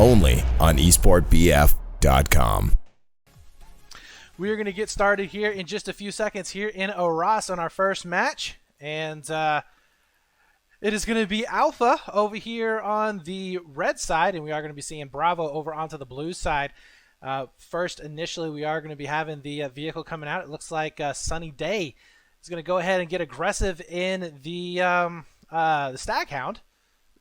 only on esportbf.com. We are going to get started here in just a few seconds here in Arras on our first match. And it is going to be Alpha over here on the red side, and we are going to be seeing Bravo over onto the blue side. First, initially, we are going to be having the vehicle coming out. It looks like Sunny Day is going to go ahead and get aggressive in the Staghound.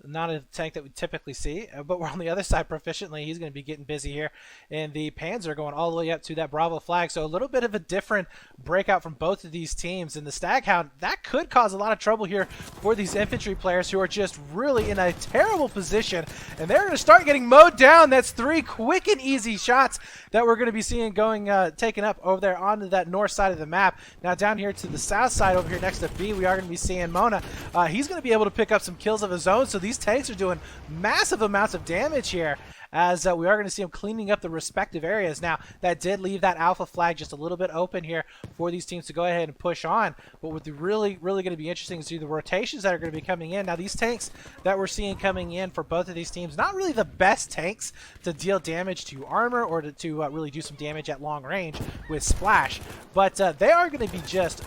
Not a tank that we typically see, but we're on the other side proficiently. He's going to be getting busy here. And the Panzer going all the way up to that Bravo flag. So a little bit of a different breakout from both of these teams. And the Staghound, that could cause a lot of trouble here for these infantry players who are just really in a terrible position. And they're going to start getting mowed down. That's 3 quick and easy shots that we're going to be seeing going, taken up over there onto that north side of the map. Now down here to the south side over here next to B, we are going to be seeing Mona. He's going to be able to pick up some kills of his own. So these tanks are doing massive amounts of damage here as we are going to see them cleaning up the respective areas. Now, that did leave that Alpha flag just a little bit open here for these teams to go ahead and push on. But what's really going to be interesting is the rotations that are going to be coming in. Now, these tanks that we're seeing coming in for both of these teams, not really the best tanks to deal damage to armor or to really do some damage at long range with Splash. But they are going to be just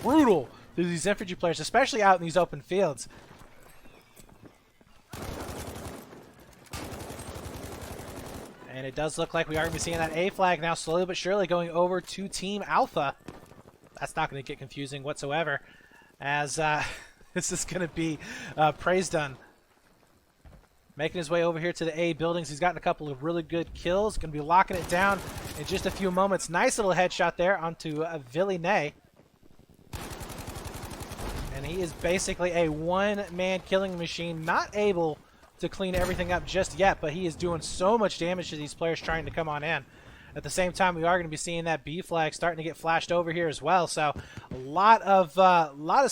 brutal to these infantry players, especially out in these open fields. And it does look like we are going to be seeing that A flag now slowly but surely going over to Team Alpha. That's not going to get confusing whatsoever, as this is going to be Praisdun making his way over here to the A buildings. He's gotten a couple of really good kills. Going to be locking it down in just a few moments. Nice little headshot there onto Villeneuve. And he is basically a one-man killing machine, not able to clean everything up just yet, but he is doing so much damage to these players trying to come on in. At the same time, we are going to be seeing that B flag starting to get flashed over here as well. So a lot of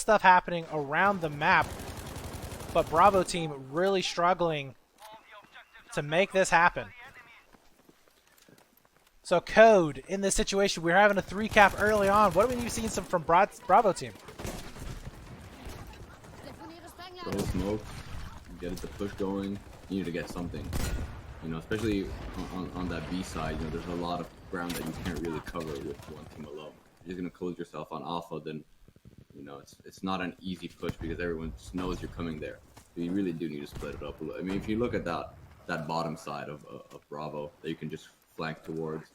stuff happening around the map, but Bravo team really struggling to make this happen. So Code, in this situation, we're having a 3-cap early on. What have we seen from Bravo team? Throw smoke, get the push going. You need to get something, you know, especially on that B side. You know, there's a lot of ground that you can't really cover with one team alone. If you're gonna close yourself on Alpha, then you know it's not an easy push because everyone just knows you're coming there. So you really do need to split it up a little. I mean, if you look at that bottom side of Bravo that you can just flank towards,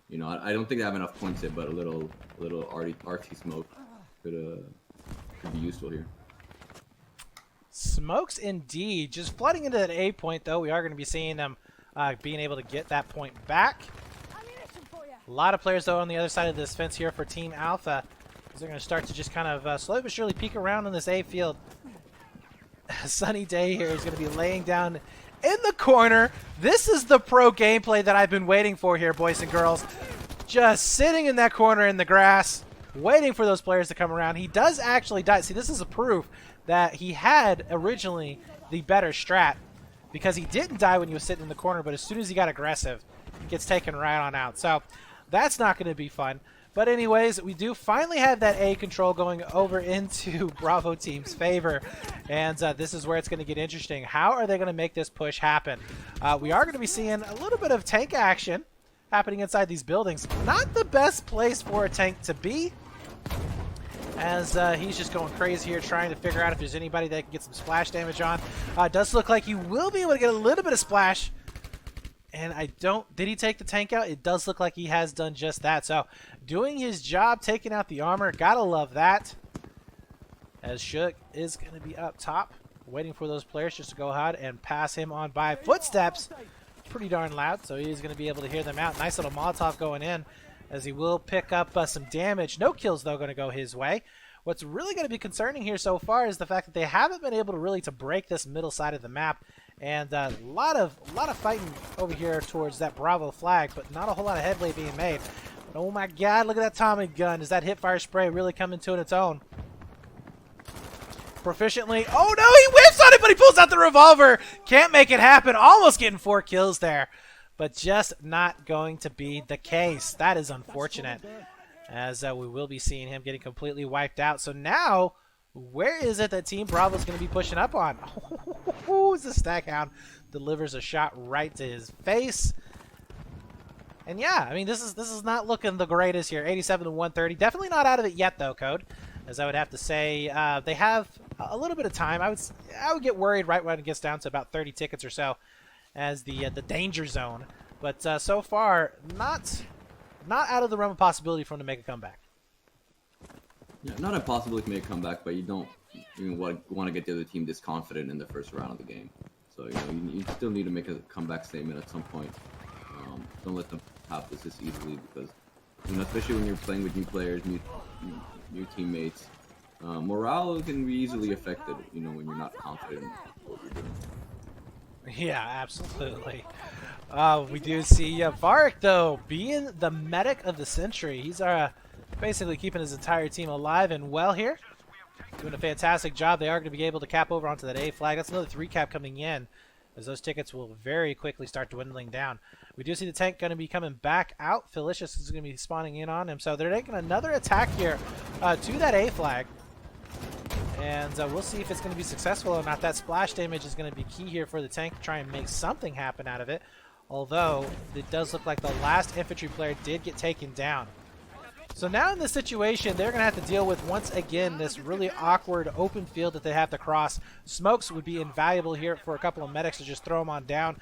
you know, I don't think they have enough points yet, but a little RT smoke could be useful here. Smokes indeed. Just flooding into that A point, though. We are going to be seeing them being able to get that point back. A lot of players, though, on the other side of this fence here for Team Alpha. They're going to start to just kind of slowly but surely peek around in this A field. Sunny Day here is going to be laying down in the corner. This is the pro gameplay that I've been waiting for here, boys and girls. Just sitting in that corner in the grass, waiting for those players to come around. He does actually die. See, this is a proof that he had originally the better strat, because he didn't die when he was sitting in the corner, but as soon as he got aggressive, he gets taken right on out. So that's not going to be fun. But anyways, we do finally have that A control going over into Bravo team's favor, and this is where it's going to get interesting. How are they going to make this push happen? We are going to be seeing a little bit of tank action happening inside these buildings. Not the best place for a tank to be, as he's just going crazy here trying to figure out if there's anybody that can get some splash damage on. Does look like he will be able to get a little bit of splash. And did he take the tank out? It does look like he has done just that. So doing his job, taking out the armor. Gotta love that. As Shook is going to be up top, waiting for those players just to go ahead and pass him on by. Footsteps, pretty darn loud, so he's going to be able to hear them out. Nice little Molotov going in, as he will pick up some damage. No kills, though, going to go his way. What's really going to be concerning here so far is the fact that they haven't been able to really break this middle side of the map. And a lot of fighting over here towards that Bravo flag, but not a whole lot of headway being made. But oh my God, look at that Tommy gun. Is that hipfire spray really coming to its own? Proficiently. Oh no, he whips on it, but he pulls out the revolver. Can't make it happen. Almost getting 4 kills there, but just not going to be the case. That is unfortunate, as we will be seeing him getting completely wiped out. So now, where is it that Team Bravo is going to be pushing up on? Who's the Staghound delivers a shot right to his face. And yeah, I mean, this is not looking the greatest here. 87 to 130. Definitely not out of it yet, though, Code. As I would have to say, they have a little bit of time. I would get worried right when it gets down to about 30 tickets or so, as the danger zone. But so far, not out of the realm of possibility for him to make a comeback. Yeah, not impossible to make a comeback, but you don't even want to get the other team this confident in the first round of the game. So you still need to make a comeback statement at some point. Don't let them have this easily, because especially when you're playing with new players, new teammates, morale can be easily affected. When you're not confident in what you're doing. Yeah, absolutely. We do see Varric, though, being the medic of the century. He's basically keeping his entire team alive and well here. Doing a fantastic job. They are going to be able to cap over onto that A flag. That's another 3 cap coming in, as those tickets will very quickly start dwindling down. We do see the tank going to be coming back out. Felicius is going to be spawning in on him. So they're taking another attack here to that A flag. And we'll see if it's going to be successful or not. That splash damage is going to be key here for the tank to try and make something happen out of it. Although, it does look like the last infantry player did get taken down. So now in this situation, they're going to have to deal with, once again, this really awkward open field that they have to cross. Smokes would be invaluable here for a couple of medics to just throw them on down.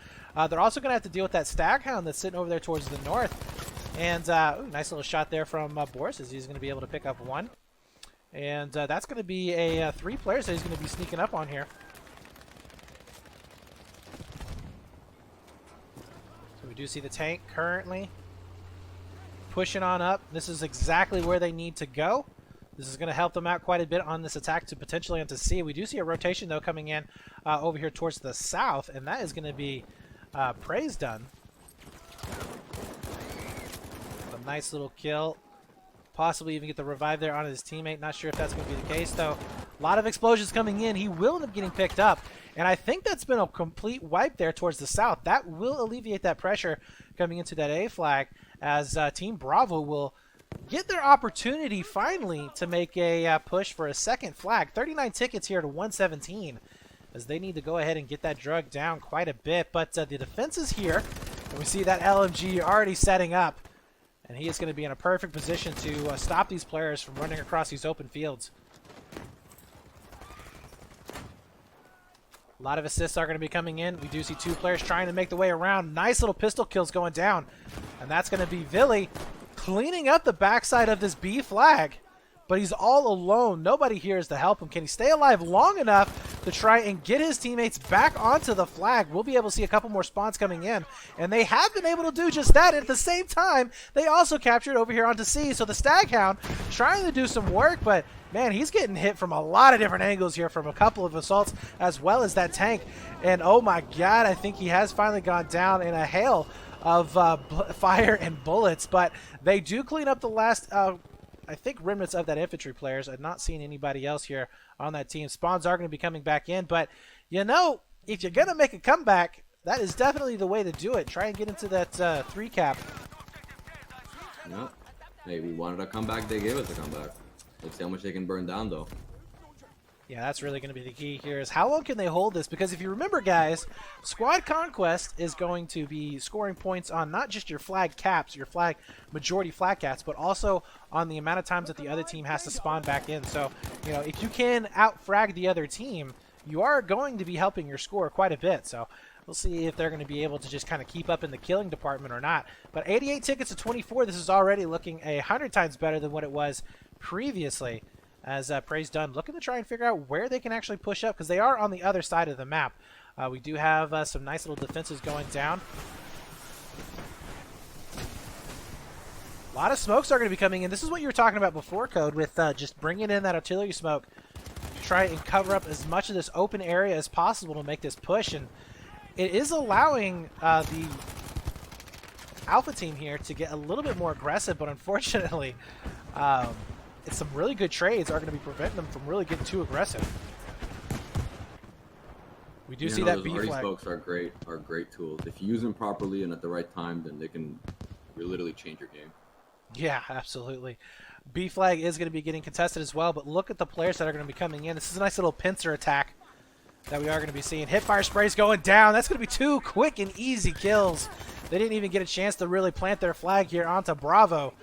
They're also going to have to deal with that Staghound that's sitting over there towards the north. And nice little shot there from Boris, as he's going to be able to pick up one. And that's going to be a 3 players that he's going to be sneaking up on here. So we do see the tank currently pushing on up. This is exactly where they need to go. This is going to help them out quite a bit on this attack to potentially onto C. We do see a rotation, though, coming in over here towards the south, and that is going to be Praise done. A nice little kill. Possibly even get the revive there on his teammate. Not sure if that's going to be the case, though. A lot of explosions coming in. He will end up getting picked up. And I think that's been a complete wipe there towards the south. That will alleviate that pressure coming into that A flag, as Team Bravo will get their opportunity finally to make a push for a second flag. 39 tickets here to 117, as they need to go ahead and get that drug down quite a bit. But the defense is here, and we see that LMG already setting up. And he is going to be in a perfect position to stop these players from running across these open fields. A lot of assists are going to be coming in. We do see 2 players trying to make the way around. Nice little pistol kills going down. And that's going to be Villy cleaning up the backside of this B flag. But he's all alone. Nobody here is to help him. Can he stay alive long enough to try and get his teammates back onto the flag? We'll be able to see a couple more spawns coming in. And they have been able to do just that. And at the same time, they also captured over here onto C. So the Staghound trying to do some work, but man, he's getting hit from a lot of different angles here, from a couple of assaults as well as that tank. And oh my god, I think he has finally gone down in a hail of fire and bullets. But they do clean up the last I think remnants of that infantry players. I've not seen anybody else here on that team. Spawns are going to be coming back in, but if you're going to make a comeback, that is definitely the way to do it. Try and get into that 3 cap. Yeah. Hey, we wanted a comeback, they gave us a comeback. Let's see how much they can burn down, though. Yeah, that's really going to be the key here, is how long can they hold this? Because if you remember, guys, Squad Conquest is going to be scoring points on not just your flag caps, your majority flag caps, but also on the amount of times that the other team has to spawn back in. So, if you can out-frag the other team, you are going to be helping your score quite a bit. So we'll see if they're going to be able to just kind of keep up in the killing department or not. But 88 tickets to 24, this is already looking 100 times better than what it was previously, as Praise done looking to try and figure out where they can actually push up, because they are on the other side of the map. We do have some nice little defenses going down. A lot of smokes are going to be coming in. This is what you were talking about before, Code, with just bringing in that artillery smoke to try and cover up as much of this open area as possible to make this push. And it is allowing the Alpha team here to get a little bit more aggressive, but unfortunately, some really good trades are going to be preventing them from really getting too aggressive. We do see that B flag. Smokes are great tools. If you use them properly and at the right time, then they can literally change your game. Yeah, absolutely. B flag is going to be getting contested as well, but look at the players that are going to be coming in. This is a nice little pincer attack that we are going to be seeing. Hipfire sprays going down. That's going to be 2 quick and easy kills. They didn't even get a chance to really plant their flag here onto Bravo.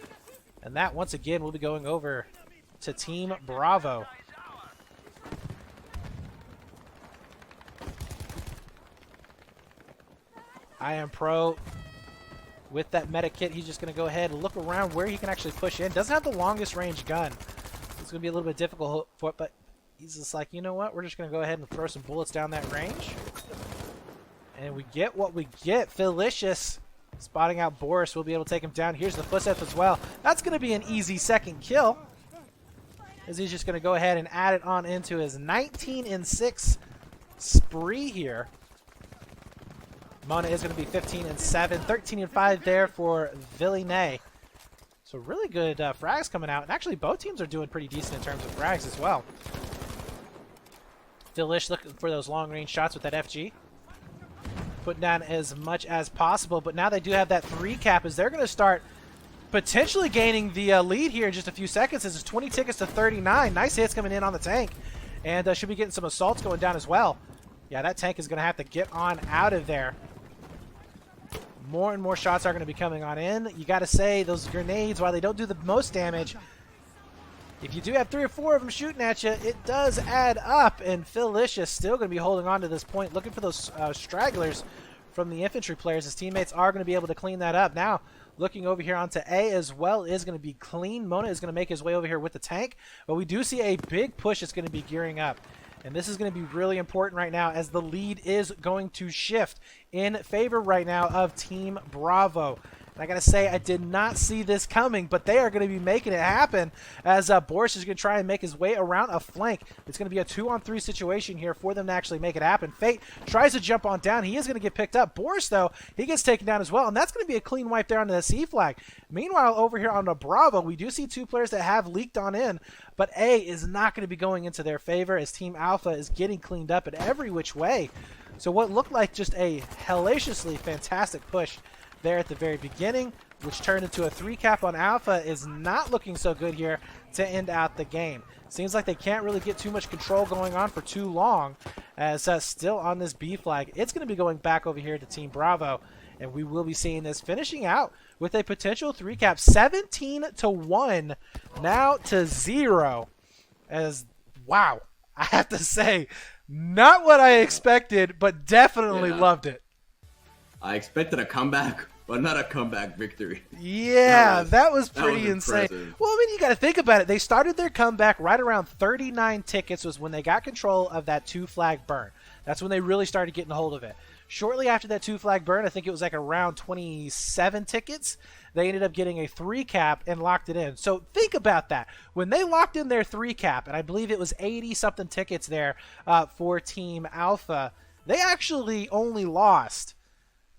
And that, once again, will be going over to Team Bravo. I Am Pro with that meta kit. He's just going to go ahead and look around where he can actually push in. Doesn't have the longest range gun. It's going to be a little bit difficult for it, but he's just like, you know what? We're just going to go ahead and throw some bullets down that range. And we get what we get. Felicious spotting out Boris. We'll be able to take him down. Here's the footstep as well. That's going to be an easy second kill, as he's just going to go ahead and add it on into his 19-6 spree here. Mona is going to be 15-7, 13-5 there for Villeneuve. So really good frags coming out. And actually, both teams are doing pretty decent in terms of frags as well. Philish looking for those long-range shots with that FG. Putting down as much as possible. But now they do have that 3 cap as they're going to start potentially gaining the lead here in just a few seconds. This is 20 tickets to 39. Nice hits coming in on the tank. And should be getting some assaults going down as well. Yeah, that tank is going to have to get on out of there. More and more shots are going to be coming on in. You got to say, those grenades, while they don't do the most damage, if you do have 3 or 4 of them shooting at you, it does add up. And Felicious still going to be holding on to this point, looking for those stragglers from the infantry players. His teammates are going to be able to clean that up. Now, looking over here onto A as well is going to be clean. Mona is going to make his way over here with the tank. But we do see a big push that's going to be gearing up. And this is going to be really important right now, as the lead is going to shift in favor right now of Team Bravo. And I got to say, I did not see this coming, but they are going to be making it happen, as Boris is going to try and make his way around a flank. It's going to be a 2-on-3 situation here for them to actually make it happen. Fate tries to jump on down. He is going to get picked up. Boris, though, he gets taken down as well, and that's going to be a clean wipe there onto the C flag. Meanwhile, over here on the Bravo, we do see 2 players that have leaked on in, but A is not going to be going into their favor, as Team Alpha is getting cleaned up in every which way. So what looked like just a hellaciously fantastic push there at the very beginning, which turned into a 3 cap on Alpha, is not looking so good here to end out the game. Seems like they can't really get too much control going on for too long, as still on this B flag. It's going to be going back over here to Team Bravo, and we will be seeing this finishing out with a potential 3 cap, 17-1, now to 0. As, wow, I have to say, not what I expected, but definitely loved it. I expected a comeback, but not a comeback victory. Yeah, that was pretty insane. Well, I mean, you got to think about it. They started their comeback right around 39 tickets was when they got control of that 2 flag burn. That's when they really started getting a hold of it. Shortly after that 2 flag burn, I think it was like around 27 tickets, they ended up getting a 3 cap and locked it in. So think about that. When they locked in their 3 cap, and I believe it was 80-something tickets there for Team Alpha, they actually only lost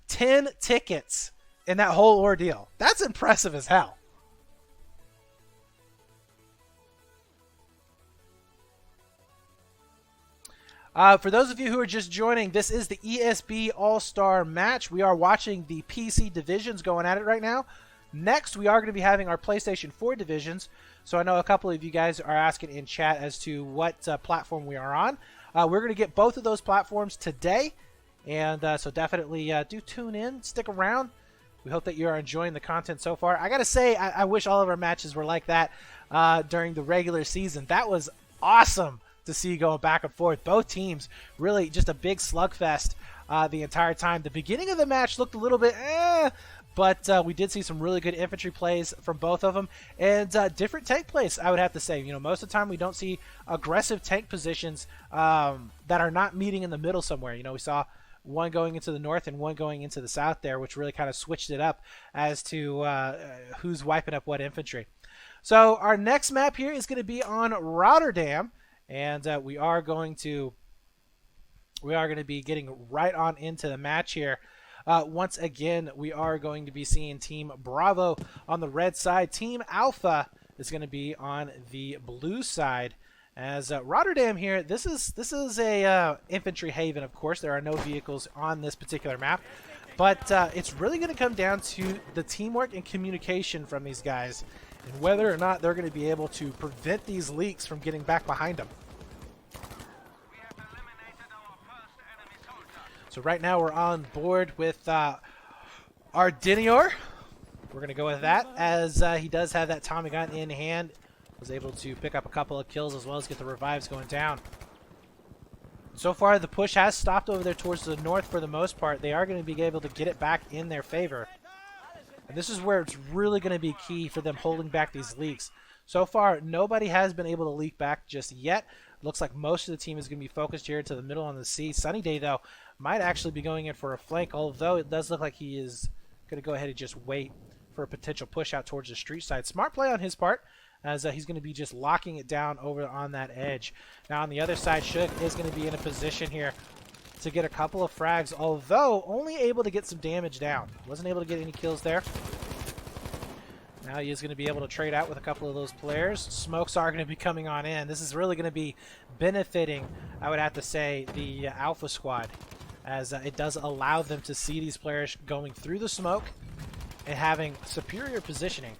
10 tickets in that whole ordeal. That's impressive as hell. For those of you who are just joining, this is the ESB All-Star match. We are watching the PC divisions going at it right now. Next, we are going to be having our PlayStation 4 divisions. So I know a couple of you guys are asking in chat as to what platform we are on. We're going to get both of those platforms today. And so definitely do tune in, stick around. We hope that you are enjoying the content so far. I got to say, I wish all of our matches were like that during the regular season. That was awesome to see going back and forth. Both teams really just a big slugfest the entire time. The beginning of the match looked a little bit but we did see some really good infantry plays from both of them, and different tank plays, I would have to say. You know, most of the time we don't see aggressive tank positions that are not meeting in the middle somewhere. You know, we saw one going into the north and one going into the south there, which really kind of switched it up as to who's wiping up what infantry. So our next map here is going to be on Rotterdam, and we are going to be getting right on into the match here. Once again, we are going to be seeing Team Bravo on the red side. Team Alpha is going to be on the blue side. As Rotterdam here, this is a infantry haven, of course. There are no vehicles on this particular map. But it's really going to come down to the teamwork and communication from these guys, and whether or not they're going to be able to prevent these leaks from getting back behind them. So right now we're on board with Ardinior. We're going to go with that, as he does have that Tommy gun in hand. Was able to pick up a couple of kills as well as get the revives going down. So far, the push has stopped over there towards the north for the most part. They are going to be able to get it back in their favor. And this is where it's really going to be key for them holding back these leaks. So far, nobody has been able to leak back just yet. Looks like most of the team is going to be focused here to the middle on the C. Sunny Day, though, might actually be going in for a flank, although it does look like he is going to go ahead and just wait for a potential push out towards the street side. Smart play on his part, as he's going to be just locking it down over on that edge. Now on the other side, Shook is going to be in a position here to get a couple of frags, although only able to get some damage down. Wasn't able to get any kills there. Now he is going to be able to trade out with a couple of those players. Smokes are going to be coming on in. This is really going to be benefiting, I would have to say, the Alpha squad, as it does allow them to see these players going through the smoke and having superior positioning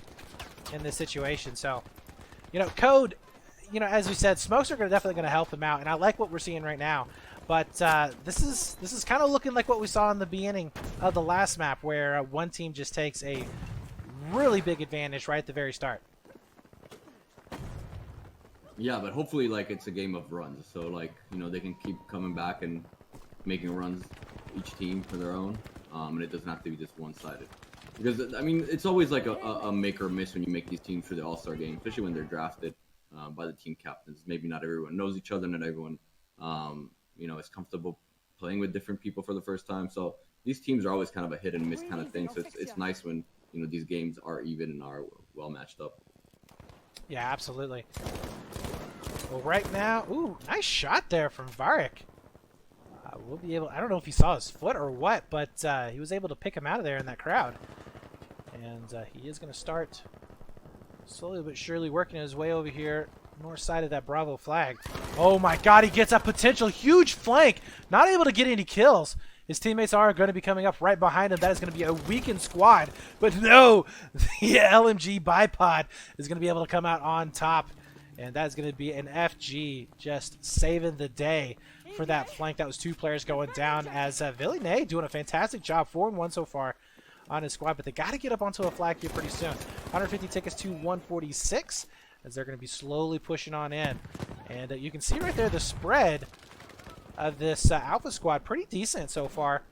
in this situation. So, you know, Code, you know, as we said, smokes are definitely going to help them out, and I like what we're seeing right now. But this is kind of looking like what we saw in the beginning of the last map, where one team just takes a really big advantage right at the very start. Yeah, but hopefully, like, it's a game of runs. So, like, you know, they can keep coming back and making runs, each team for their own, and it doesn't have to be just one-sided. Because, I mean, it's always like a make or miss when you make these teams for the All-Star game, especially when they're drafted by the team captains. Maybe not everyone knows each other, not everyone, you know, is comfortable playing with different people for the first time. So these teams are always kind of a hit and miss kind of thing. So it's nice when, you know, these games are even and are well matched up. Yeah, absolutely. Well, right now, ooh, nice shot there from Varric. We'll be able, I don't know if he saw his foot or what, but he was able to pick him out of there in that crowd. And he is going to start slowly but surely working his way over here, north side of that Bravo flag. Oh my god, he gets a potential huge flank. Not able to get any kills. His teammates are going to be coming up right behind him. That is going to be a weakened squad. But no, the LMG bipod is going to be able to come out on top. And that is going to be an FG just saving the day for that flank. That was two players going down, as Villeneuve doing a fantastic job, 4-1 so far on his squad. But they got to get up onto a flag here pretty soon. 150 tickets to 146, as they're going to be slowly pushing on in. And you can see right there the spread of this Alpha squad, pretty decent so far,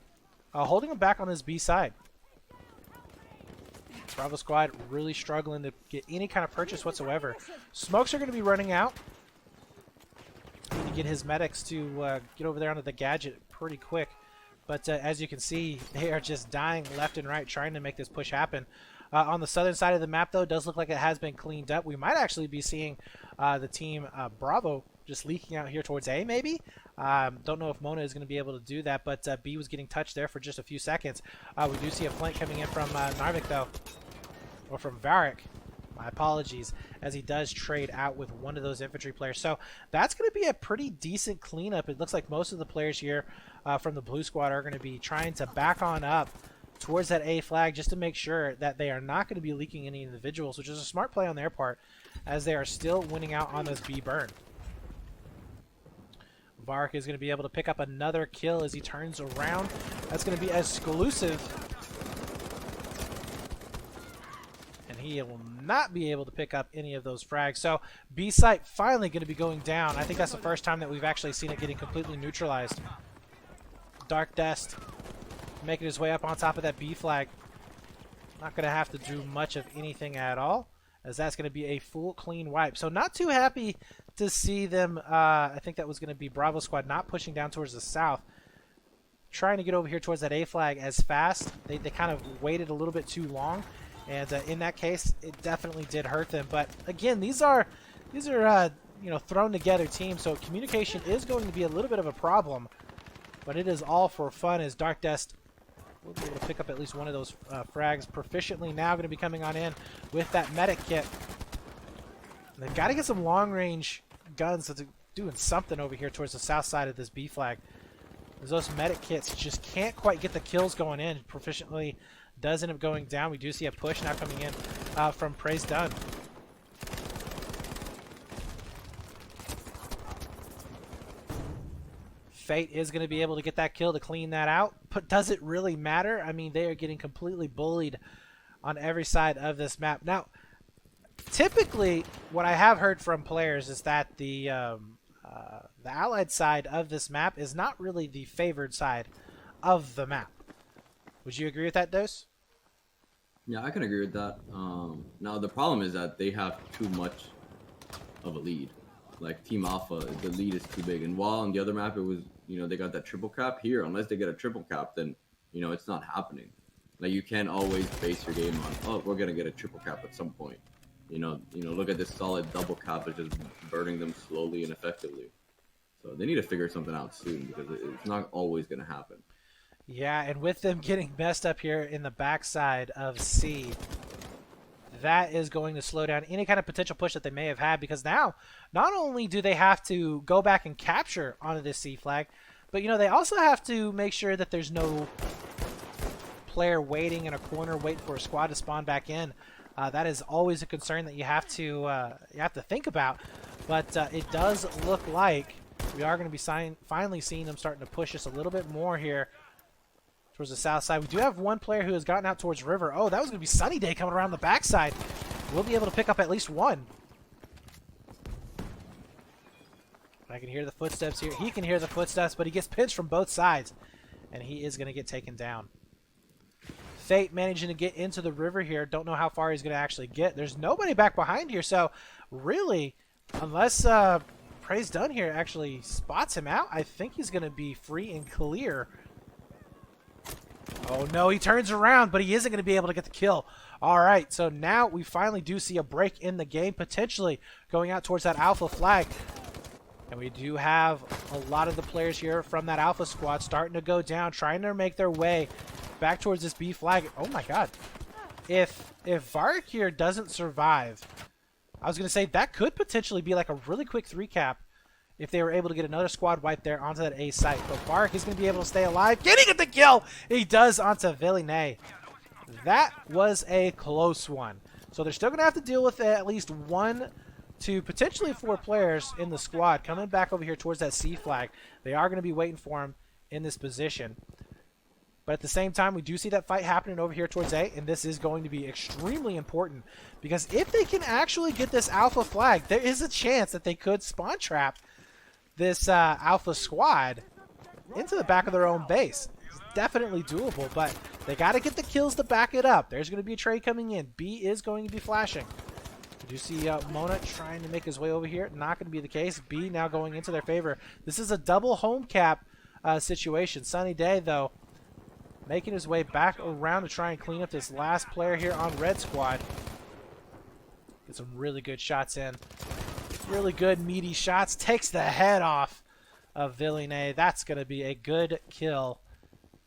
holding him back on his B side. Bravo squad really struggling to get any kind of purchase whatsoever. Smokes are going to be running out. Need to get his medics to get over there onto the gadget pretty quick. But as you can see, they are just dying left and right trying to make this push happen. On the southern side of the map, though, it does look like it has been cleaned up. We might actually be seeing the team Bravo just leaking out here towards A, maybe. Don't know if Mona is going to be able to do that, but B was getting touched there for just a few seconds. We do see a flank coming in from Narvik, though. Or from Varric. My apologies, as he does trade out with one of those infantry players. So that's going to be a pretty decent cleanup. It looks like most of the players here from the blue squad are going to be trying to back on up towards that A flag just to make sure that they are not going to be leaking any individuals, which is a smart play on their part, as they are still winning out on this B burn. Varric is going to be able to pick up another kill as he turns around. That's going to be exclusive. He will not be able to pick up any of those frags. So B site finally going to be going down. I think that's the first time that we've actually seen it getting completely neutralized. Dark Dust making his way up on top of that B flag. Not going to have to do much of anything at all, as that's going to be a full clean wipe. So not too happy to see them. I think that was going to be Bravo squad not pushing down towards the south, trying to get over here towards that A flag as fast. They kind of waited a little bit too long. And in that case, it definitely did hurt them. But again, these are you know, thrown together teams, so communication is going to be a little bit of a problem. But it is all for fun, as Dark Dust will be able to pick up at least one of those frags proficiently. Now going to be coming on in with that medic kit. And they've got to get some long range guns that's doing something over here towards the south side of this B flag. As those medic kits just can't quite get the kills going in proficiently. Does end up going down. We do see a push now coming in from Praise Dunn. Fate is going to be able to get that kill to clean that out, but does it really matter? I mean, they are getting completely bullied on every side of this map. Now, typically, what I have heard from players is that the allied side of this map is not really the favored side of the map. Would you agree with that, Dose? Yeah, I can agree with that. Now, the problem is that they have too much of a lead. Like Team Alpha, the lead is too big. And while on the other map, it was, you know, they got that triple cap here. Unless they get a triple cap, then, you know, it's not happening. Like, you can't always base your game on, oh, we're going to get a triple cap at some point. You know, look at this solid double cap. It's just burning them slowly and effectively. So they need to figure something out soon because it's not always going to happen. Yeah, and with them getting messed up here in the backside of C, that is going to slow down any kind of potential push that they may have had, because now not only do they have to go back and capture onto this C flag, but, you know, they also have to make sure that there's no player waiting in a corner waiting for a squad to spawn back in. That is always a concern that you have to think about. But it does look like we are going to be finally seeing them starting to push us a little bit more here towards the south side. We do have one player who has gotten out towards River. Oh, that was going to be Sunny Day coming around the backside. We'll be able to pick up at least one. I can hear the footsteps here. He can hear the footsteps, but he gets pinched from both sides, and he is going to get taken down. Fate managing to get into the river here. Don't know how far he's going to actually get. There's nobody back behind here, so really, unless Praise Done here actually spots him out, I think he's going to be free and clear. Oh, no, he turns around, but he isn't going to be able to get the kill. All right, so now we finally do see a break in the game, potentially going out towards that Alpha flag. And we do have a lot of the players here from that Alpha squad starting to go down, trying to make their way back towards this B flag. Oh, my God. If Vark here doesn't survive, I was going to say that could potentially be like a really quick 3-cap if they were able to get another squad wipe there onto that A site. But Vark is going to be able to stay alive. Getting at the kill! He does onto Villeneuve. That was a close one. So they're still going to have to deal with at least 1 to potentially 4 players in the squad coming back over here towards that C flag. They are going to be waiting for him in this position. But at the same time, we do see that fight happening over here towards A, and this is going to be extremely important because if they can actually get this Alpha flag, there is a chance that they could spawn trap this Alpha squad into the back of their own base. It's definitely doable, but they got to get the kills to back it up. There's going to be a trade coming in. B is going to be flashing. We do see Mona trying to make his way over here. Not going to be the case. B now going into their favor. This is a double home cap situation. Sunny Day, though, making his way back around to try and clean up this last player here on Red Squad. Get some really good shots in. Really good meaty shots. Takes the head off of Villeneuve. That's going to be a good kill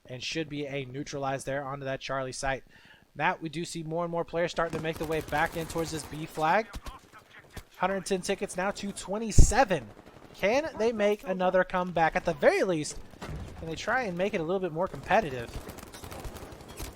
and should be a neutralize there onto that Charlie site. Now we do see more and more players starting to make their way back in towards this B flag. 110 tickets now to 27. Can they make another comeback? At the very least, can they try and make it a little bit more competitive?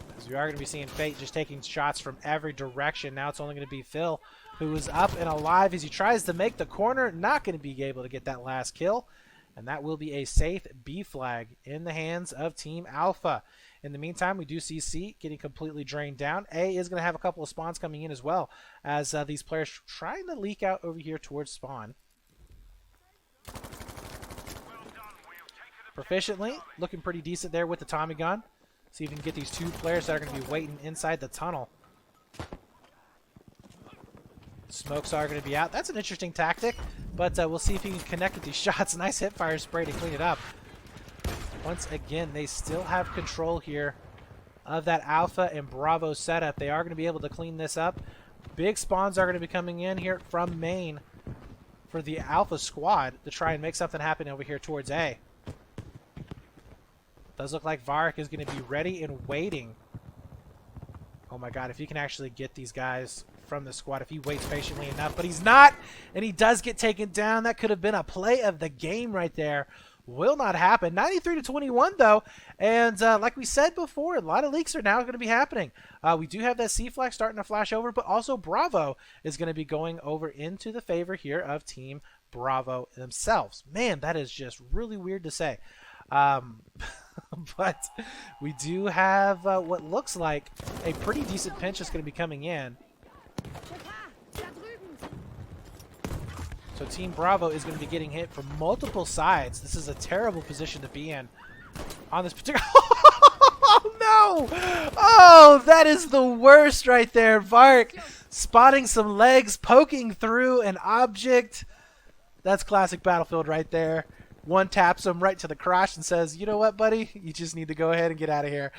Because we are going to be seeing Fate just taking shots from every direction. Now it's only going to be Phil, who is up and alive as he tries to make the corner. Not going to be able to get that last kill. And that will be a safe B flag in the hands of Team Alpha. In the meantime, we do see C getting completely drained down. A is going to have a couple of spawns coming in as well as these players trying to leak out over here towards spawn. Proficiently, looking pretty decent there with the Tommy gun. See if we can get these 2 players that are going to be waiting inside the tunnel. Smokes are going to be out. That's an interesting tactic, but we'll see if he can connect with these shots. Nice hip fire spray to clean it up. Once again, they still have control here of that Alpha and Bravo setup. They are going to be able to clean this up. Big spawns are going to be coming in here from main for the Alpha squad to try and make something happen over here towards A. Does look like Vark is going to be ready and waiting. Oh my God, if he can actually get these guys from the squad, if he waits patiently enough, but he's not, and he does get taken down. That could have been a play of the game right there. Will not happen. 93-21 though, and like we said before, a lot of leaks are now going to be happening. We do have that C flag starting to flash over, but also Bravo is going to be going over into the favor here of Team Bravo themselves. Man, that is just really weird to say. But we do have what looks like a pretty decent pinch that's going to be coming in. So Team Bravo is going to be getting hit from multiple sides. This is a terrible position to be in on this particular... Oh, no! Oh, that is the worst right there. Vark spotting some legs, poking through an object. That's classic Battlefield right there. One taps him right to the crotch and says, you know what, buddy? You just need to go ahead and get out of here.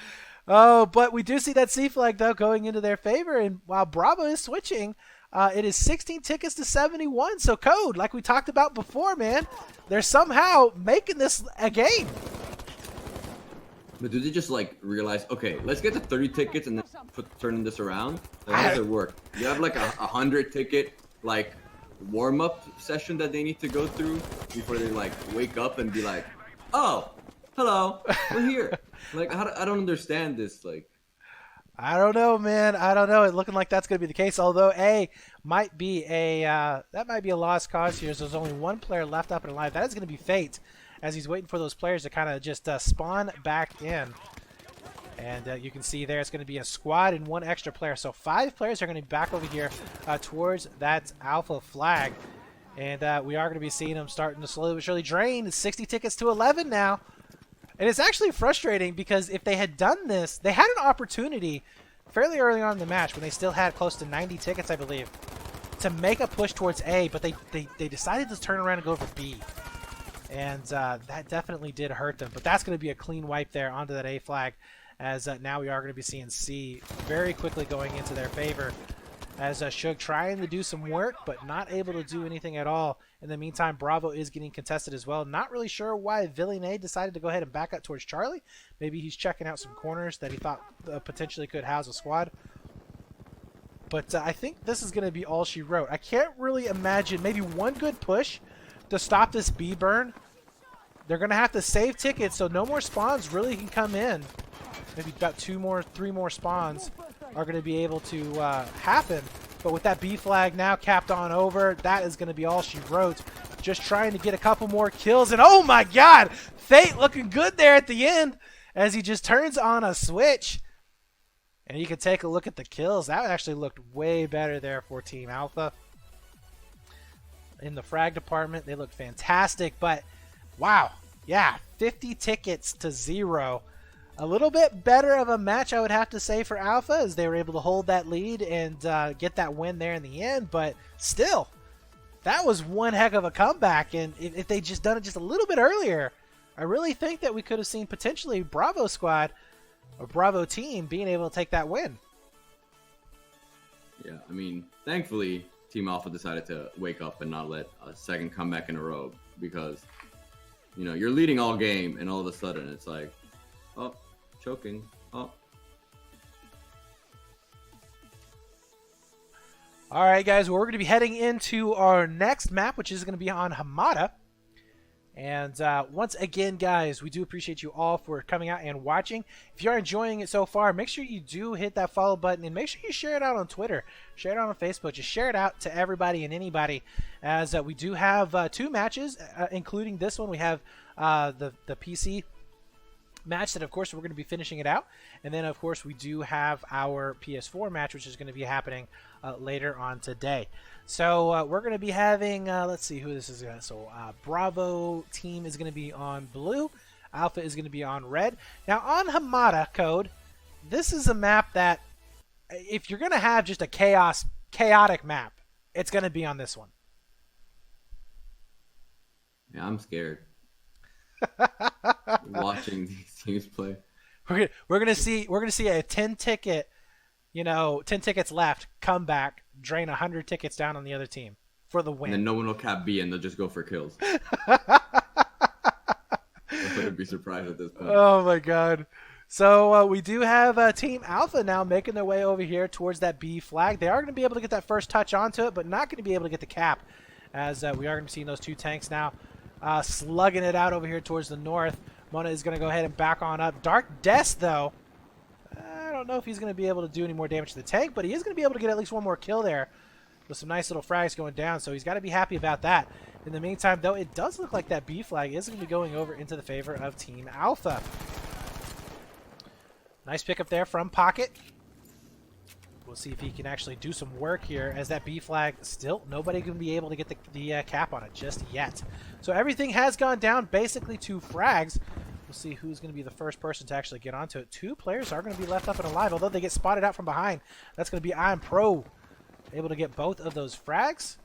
Oh, but we do see that C flag, though, going into their favor. And while Bravo is switching, it is 16 tickets to 71. So, Code, like we talked about before, man, they're somehow making this a game. But do they just like realize, okay, let's get to 30 tickets and then turning this around? Like, how does it work? You have like a 100 ticket like warm-up session that they need to go through before they like wake up and be like, oh, hello, we're here. Like, I don't understand this. Like, I don't know, man. I don't know. It's looking like that's going to be the case. Although might be a lost cause here. So there's only one player left up and alive. That is going to be Fate, as he's waiting for those players to kind of just spawn back in. And you can see there it's going to be a squad and one extra player. So 5 players are going to be back over here towards that Alpha flag. And we are going to be seeing them starting to slowly but surely drain. It's 60 tickets to 11 now. And it's actually frustrating because if they had done this, they had an opportunity fairly early on in the match when they still had close to 90 tickets, I believe, to make a push towards A, but they decided to turn around and go for B. And that definitely did hurt them. But that's going to be a clean wipe there onto that A flag, as now we are going to be seeing C very quickly going into their favor, as Shug trying to do some work but not able to do anything at all. In the meantime, Bravo is getting contested as well. Not really sure why Villeneuve decided to go ahead and back up towards Charlie. Maybe he's checking out some corners that he thought potentially could house a squad. But I think this is going to be all she wrote. I can't really imagine maybe one good push to stop this B burn. They're going to have to save tickets so no more spawns really can come in. Maybe about 3 more spawns are going to be able to happen. But with that B flag now capped on over, that is going to be all she wrote. Just trying to get a couple more kills. And oh my god, Fate looking good there at the end as he just turns on a switch. And you can take a look at the kills. That actually looked way better there for Team Alpha. In the frag department, they looked fantastic. But wow, yeah, 50 tickets to 0. A little bit better of a match, I would have to say, for Alpha, as they were able to hold that lead and get that win there in the end. But still, that was one heck of a comeback. And if they just done it just a little bit earlier, I really think that we could have seen potentially Bravo squad or Bravo team being able to take that win. Yeah, I mean, thankfully, Team Alpha decided to wake up and not let a second comeback in a row, because, you know, you're leading all game and all of a sudden it's like, oh, choking. Oh. All right, guys. Well, we're going to be heading into our next map, which is going to be on Hamada. And once again, guys, we do appreciate you all for coming out and watching. If you're enjoying it so far, make sure you do hit that follow button and make sure you share it out on Twitter. Share it out on Facebook. Just share it out to everybody and anybody, as we do have 2 matches, including this one. We have the PC match that, of course, we're going to be finishing it out. And then, of course, we do have our PS4 match, which is going to be happening later on today. So we're going to be having, let's see who this is. So Bravo team is going to be on blue. Alpha is going to be on red. Now, on Hamada, Code, this is a map that, if you're going to have just a chaotic map, it's going to be on this one. Yeah, I'm scared. Watching these teams play. We're gonna see a 10 ticket, 10 tickets left, come back, drain 100 tickets down on the other team for the win. And then no one will cap B and they'll just go for kills. I wouldn't be surprised at this point. Oh my god. So we do have Team Alpha now making their way over here towards that B flag. They are going to be able to get that first touch onto it, but not going to be able to get the cap, as we are going to be seeing those 2 tanks now slugging it out over here towards the north. Mona is going to go ahead and back on up. Dark Death, though, I don't know if he's going to be able to do any more damage to the tank, but he is going to be able to get at least one more kill there with some nice little frags going down, so he's got to be happy about that. In the meantime, though, it does look like that B flag is going to be going over into the favor of Team Alpha. Nice pickup there from Pocket. We'll see if he can actually do some work here, as that B flag still nobody can be able to get the cap on it just yet. So everything has gone down basically to frags. We'll see who's going to be the first person to actually get onto it. 2 players are going to be left up and alive, although they get spotted out from behind. That's going to be I'm Pro, able to get both of those frags.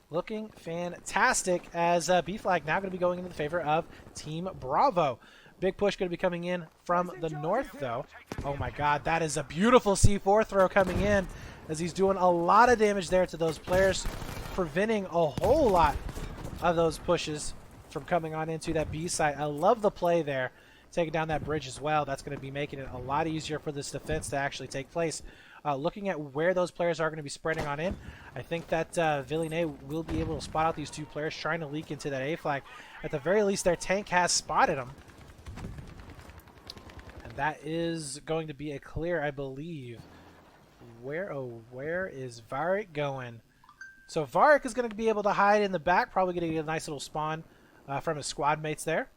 Looking fantastic, as B flag now going to be going into the favor of Team Bravo. Big push going to be coming in from the north, though. Oh my god, that is a beautiful C4 throw coming in, as he's doing a lot of damage there to those players, preventing a whole lot of those pushes from coming on into that B site. I love the play there, taking down that bridge as well. That's going to be making it a lot easier for this defense to actually take place. Looking at where those players are going to be spreading on in, I think that Villeneuve will be able to spot out these 2 players trying to leak into that A flag. At the very least, their tank has spotted them. That is going to be a clear, I believe. Where is Varric going? So Varric is going to be able to hide in the back, probably going to get a nice little spawn from his squad mates there.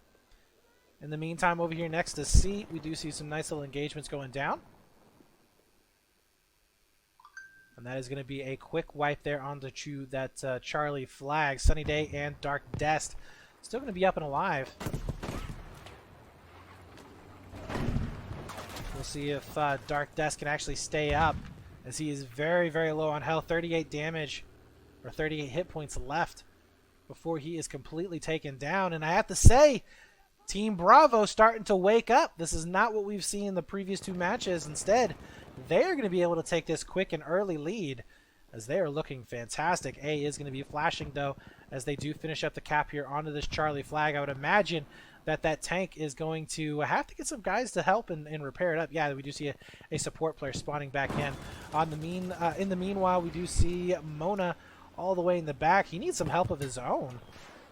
In the meantime, over here next to C, we do see some nice little engagements going down. And that is going to be a quick wipe there onto that Charlie flag. Sunny Day and Dark Dest still going to be up and alive. We'll see if Dark Desk can actually stay up, as he is very, very low on health. 38 damage, or 38 hit points left before he is completely taken down. And I have to say, Team Bravo starting to wake up. This is not what we've seen in the previous 2 matches. Instead, they're going to be able to take this quick and early lead, as they are looking fantastic. A is going to be flashing, though, as they do finish up the cap here onto this Charlie flag. I would imagine that tank is going to have to get some guys to help and repair it up. Yeah, we do see a support player spawning back in. In the meanwhile, we do see Mona all the way in the back. He needs some help of his own,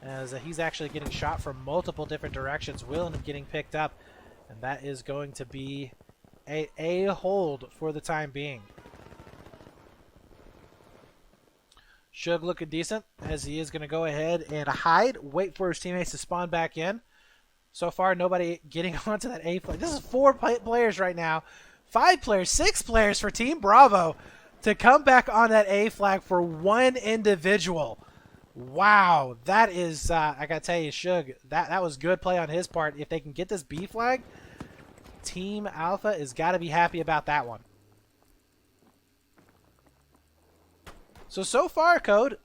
as he's actually getting shot from multiple different directions. Will end up getting picked up, and that is going to be a hold for the time being. Shug looking decent, as he is going to go ahead and hide, wait for his teammates to spawn back in. So far, nobody getting onto that A flag. This is 4 players right now. 5 players, 6 players for Team Bravo to come back on that A flag for 1 individual. Wow, that is, I got to tell you, Shug, that was good play on his part. If they can get this B flag, Team Alpha has got to be happy about that one. So far, Code,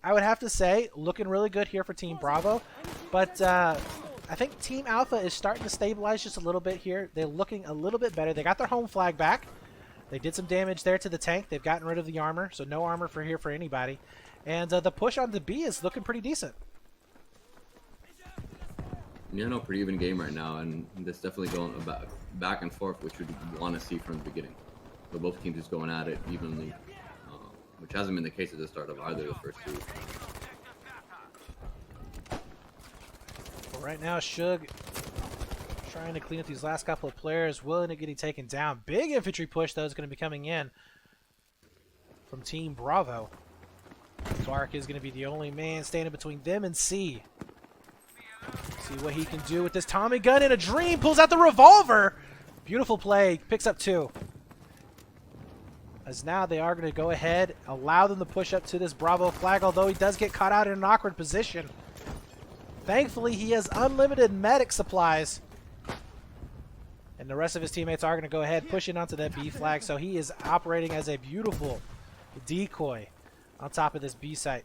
I would have to say, looking really good here for Team Bravo. But I think Team Alpha is starting to stabilize just a little bit here. They're looking a little bit better. They got their home flag back. They did some damage there to the tank. They've gotten rid of the armor, so no armor for here for anybody. And the push on the B is looking pretty decent. Yeah, no, pretty even game right now, and this definitely going back and forth, which we'd want to see from the beginning. So both teams just going at it evenly, which hasn't been the case at the start of either of the first 2. Right now, Shug trying to clean up these last couple of players. Willing to getting taken down. Big infantry push, though, is going to be coming in from Team Bravo. Clark is going to be the only man standing between them and C. See what he can do with this Tommy gun in a dream. Pulls out the revolver. Beautiful play. Picks up 2. As now they are going to go ahead, allow them to push up to this Bravo flag, although he does get caught out in an awkward position. Thankfully, he has unlimited medic supplies. And the rest of his teammates are going to go ahead, pushing onto that B flag. So he is operating as a beautiful decoy on top of this B site.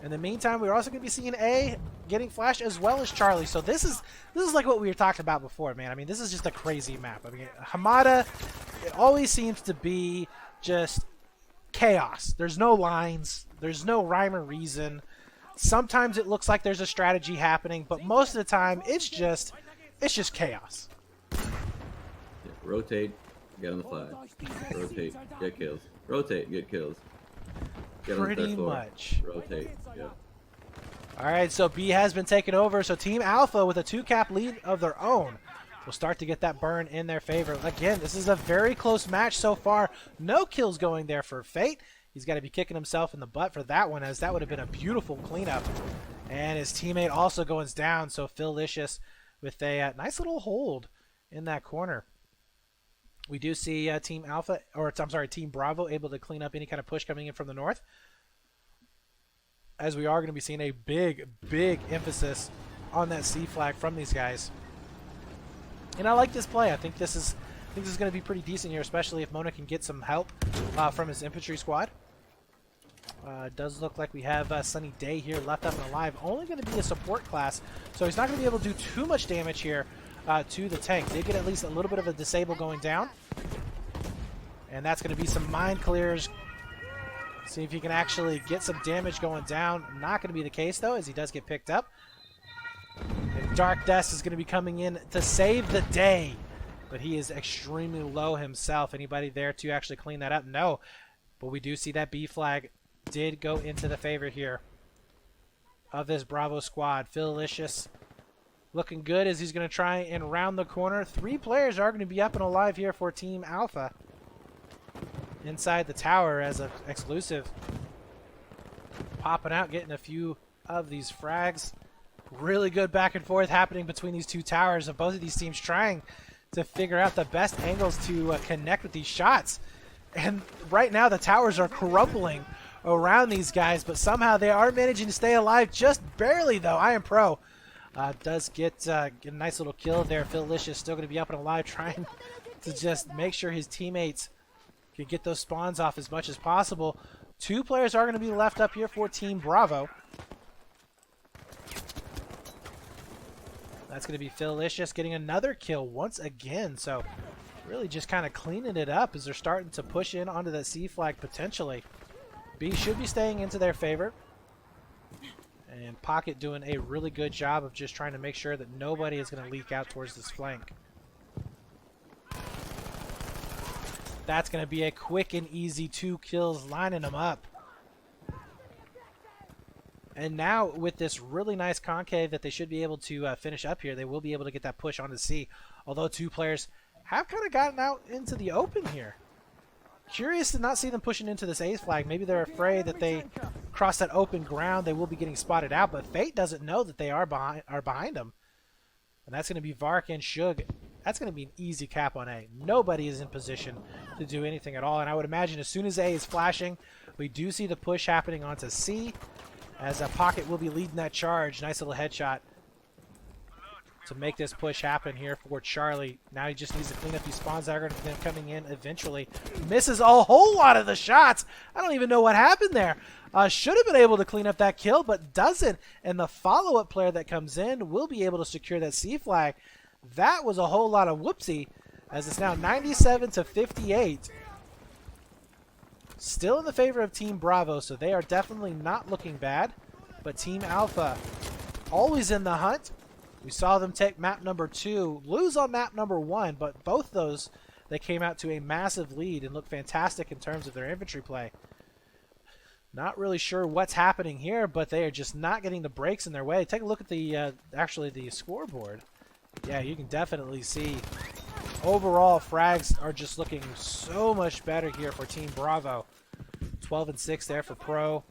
In the meantime, we're also going to be seeing A getting flashed, as well as Charlie. So this is like what we were talking about before, man. I mean, this is just a crazy map. I mean, Hamada, it always seems to be just chaos. There's no lines. There's no rhyme or reason. Sometimes it looks like there's a strategy happening, but most of the time it's just chaos. Yeah, rotate, get on the flag. Rotate, get kills. Rotate, get kills. Get on the Pretty third floor. much. Rotate, yeah. All right, so B has been taken over. So Team Alpha with a 2-cap lead of their own. will start to get that burn in their favor. Again, this is a very close match so far. No kills going there for Fate. He's got to be kicking himself in the butt for that one, as that would have been a beautiful cleanup. And his teammate also goes down, so Philicious with a nice little hold in that corner. We do see Team Bravo able to clean up any kind of push coming in from the north, as we are going to be seeing a big emphasis on that C flag from these guys. And I like this play. I think this is going to be pretty decent here, especially if Mona can get some help from his infantry squad. Does look like we have Sunny Day here left up and alive. Only going to be a support class, so he's not going to be able to do too much damage here to the tank. Did get at least a little bit of a disable going down. And that's going to be some mind clears. See if he can actually get some damage going down. Not going to be the case, though, as he does get picked up. And Dark Death is going to be coming in to save the day. But he is extremely low himself. Anybody there to actually clean that up? No. But we do see that B flag did go into the favor here of this Bravo squad. Philicious looking good as he's going to try and round the corner. 3 players are going to be up and alive here for Team Alpha inside the tower as an exclusive. Popping out, getting a few of these frags. Really good back and forth happening between these 2 towers of both of these teams trying to figure out the best angles to connect with these shots. And right now the towers are crumbling around these guys, but somehow they are managing to stay alive just barely, though. Iron Pro does get a nice little kill there. Philicious still going to be up and alive, trying to just make sure his teammates can get those spawns off as much as possible. 2 players are going to be left up here for Team Bravo. That's going to be Philicious getting another kill once again. So really just kind of cleaning it up as they're starting to push in onto that C flag potentially. B should be staying into their favor. And Pocket doing a really good job of just trying to make sure that nobody is going to leak out towards this flank. That's going to be a quick and easy 2 kills, lining them up. And now with this really nice concave that they should be able to finish up here, they will be able to get that push onto C. Although 2 players have kind of gotten out into the open here. Curious to not see them pushing into this ace flag. Maybe they're afraid that they cross that open ground, they will be getting spotted out. But Fate doesn't know that they are behind them. And that's going to be Vark and Shug. That's going to be an easy cap on A. Nobody is in position to do anything at all. And I would imagine as soon as A is flashing, we do see the push happening onto C, as a Pocket will be leading that charge. Nice little headshot to make this push happen here for Charlie. Now he just needs to clean up these spawns that are going to be coming in eventually. Misses a whole lot of the shots. I don't even know what happened there. Should have been able to clean up that kill, but doesn't. And the follow-up player that comes in will be able to secure that C flag. That was a whole lot of whoopsie, as it's now 97-58. Still in the favor of Team Bravo, so they are definitely not looking bad. But Team Alpha always in the hunt. We saw them take map number 2, lose on map number 1, but both those, they came out to a massive lead and look fantastic in terms of their infantry play. Not really sure what's happening here, but they are just not getting the breaks in their way. Take a look at the actually the scoreboard. Yeah, you can definitely see overall frags are just looking so much better here for Team Bravo. 12-6 there for Pro,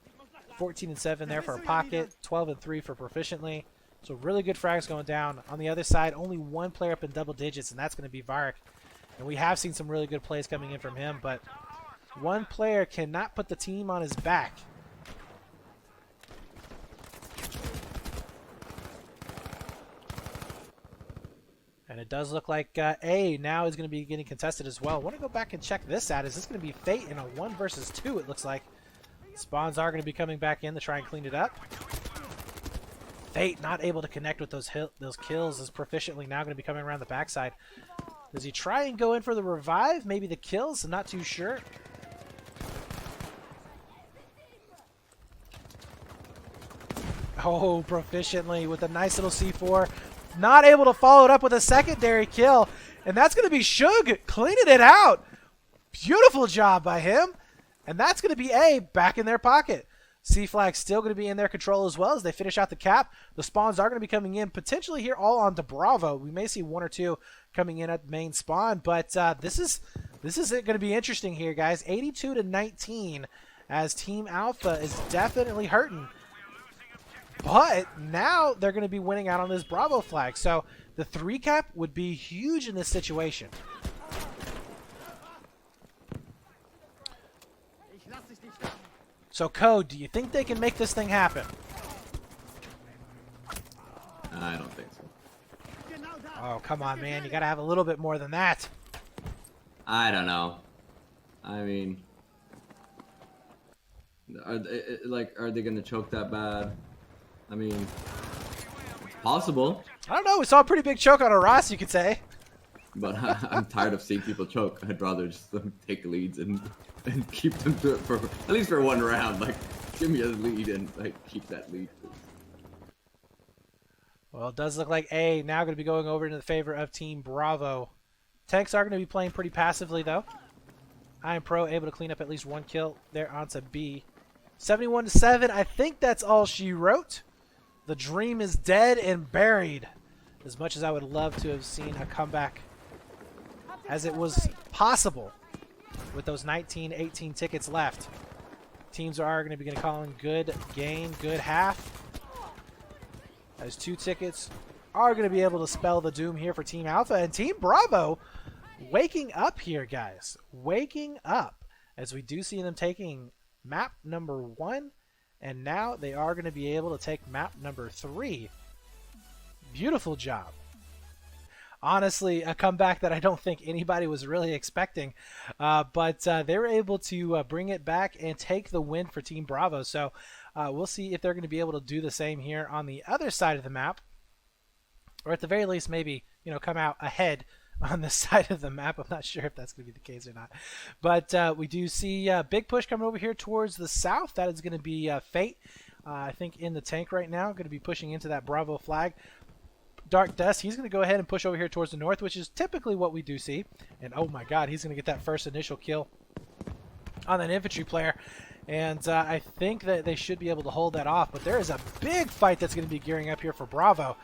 14-7 there for Pocket, 12-3 for Proficiently. So really good frags going down. On the other side, only 1 player up in double digits, and that's going to be Vark. And we have seen some really good plays coming in from him, but 1 player cannot put the team on his back. And it does look like A now is going to be getting contested as well. I want to go back and check this out. Is this going to be Fate in a 1 versus 2, it looks like. Spawns are going to be coming back in to try and clean it up. Fate not able to connect with those kills, is Proficiently now going to be coming around the backside. Does he try and go in for the revive? Maybe the kills? I'm not too sure. Oh, Proficiently with a nice little C4. Not able to follow it up with a secondary kill. And that's going to be Shug cleaning it out. Beautiful job by him. And that's going to be A back in their pocket. C flag still going to be in their control as well as they finish out the cap. The spawns are going to be coming in potentially here all on to Bravo. We may see 1 or 2 coming in at the main spawn, but this is going to be interesting here, guys. 82-19 as Team Alpha is definitely hurting. But now they're going to be winning out on this Bravo flag. So the 3 cap would be huge in this situation. So, Code, do you think they can make this thing happen? I don't think so. Oh, come on, man. You got to have a little bit more than that. I don't know. I mean, are they going to choke that bad? I mean, it's possible. I don't know. We saw a pretty big choke on Arras, you could say. But I'm tired of seeing people choke. I'd rather just take leads and keep them to it for at least for 1 round. Like, give me a lead and like keep that lead. Well, it does look like A now going to be going over into the favor of Team Bravo. Tanks are going to be playing pretty passively, though. I am Pro able to clean up at least 1 kill there onto B. 71-7. I think that's all she wrote. The dream is dead and buried. As much as I would love to have seen a comeback as it was possible with those 19-18 tickets left. Teams are going to be calling good game, good half. As 2 tickets are going to be able to spell the doom here for Team Alpha. And Team Bravo waking up here, guys. Waking up as we do see them taking map number 1. And now they are going to be able to take map number 3. Beautiful job. Honestly, a comeback that I don't think anybody was really expecting. But they were able to bring it back and take the win for Team Bravo. So we'll see if they're going to be able to do the same here on the other side of the map. Or at the very least, maybe, come out ahead on this side of the map. I'm not sure if that's going to be the case or not. But we do see a big push coming over here towards the south. That is going to be Fate, I think, in the tank right now. Going to be pushing into that Bravo flag. Dark Dust, he's going to go ahead and push over here towards the north, which is typically what we do see. And oh my god, he's going to get that first initial kill on that infantry player. And I think that they should be able to hold that off. But there is a big fight that's going to be gearing up here for Bravo,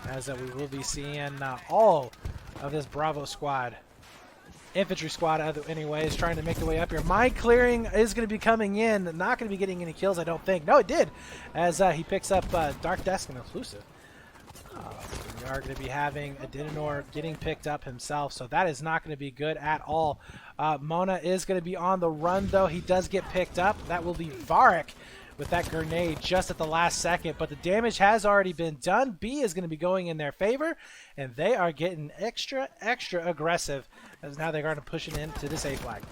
as we will be seeing all of this Bravo squad. Infantry squad, anyways, trying to make their way up here. Mine clearing is going to be coming in. Not going to be getting any kills, I don't think. No, it did, as he picks up Dark Desk and Exclusive. We are going to be having Adenor getting picked up himself, so that is not going to be good at all. Mona is going to be on the run, though. He does get picked up. That will be Varric with that grenade just at the last second, but the damage has already been done. B is going to be going in their favor, and they are getting extra aggressive, as now they're going to push it into this A flag.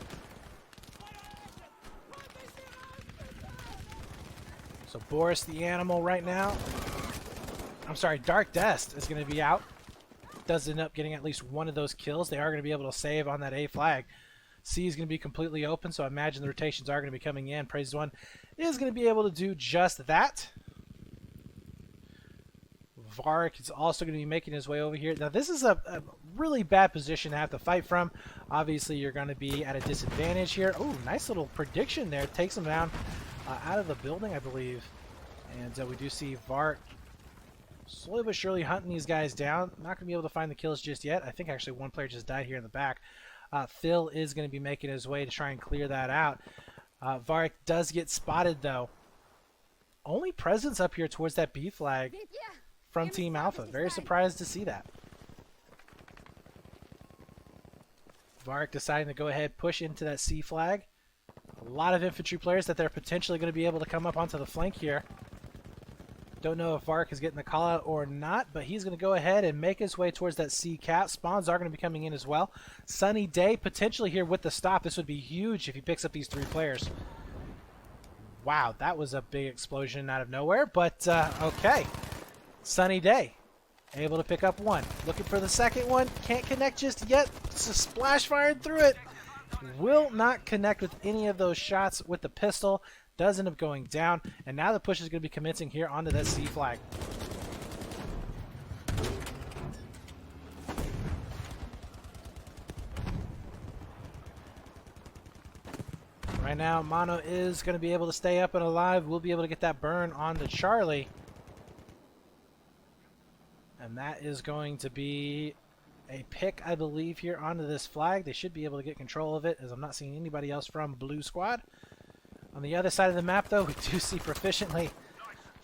So Boris the Animal right now, I'm sorry, Dark Dest is going to be out. Does end up getting at least 1 of those kills. They are going to be able to save on that A flag. C is going to be completely open, so I imagine the rotations are going to be coming in. Praise One is going to be able to do just that. Varric is also going to be making his way over here. Now, this is a really bad position to have to fight from. Obviously, you're going to be at a disadvantage here. Oh, nice little prediction there. Takes him down out of the building, I believe. And we do see Varric slowly but surely hunting these guys down. Not going to be able to find the kills just yet. I think actually 1 player just died here in the back. Phil is going to be making his way to try and clear that out. Varric does get spotted, though. Only presence up here towards that B flag from Team Alpha. Very surprised to see that. Varric deciding to go ahead, push into that C flag. A lot of infantry players that they're potentially going to be able to come up onto the flank here. Don't know if Varric is getting the call out or not, but he's going to go ahead and make his way towards that C cap. Spawns are going to be coming in as well. Sunny Day potentially here with the stop. This would be huge if he picks up these 3 players. Wow, that was a big explosion out of nowhere, but okay. Sunny Day able to pick up 1. Looking for the second one. Can't connect just yet. It's a splash firing through it. Will not connect with any of those shots with the pistol. Does end up going down, and now the push is going to be commencing here onto that C flag. Right now, Mono is going to be able to stay up and alive. We'll be able to get that burn on the Charlie. And that is going to be a pick, I believe, here onto this flag. They should be able to get control of it, as I'm not seeing anybody else from Blue Squad. On the other side of the map, though, we do see Proficiently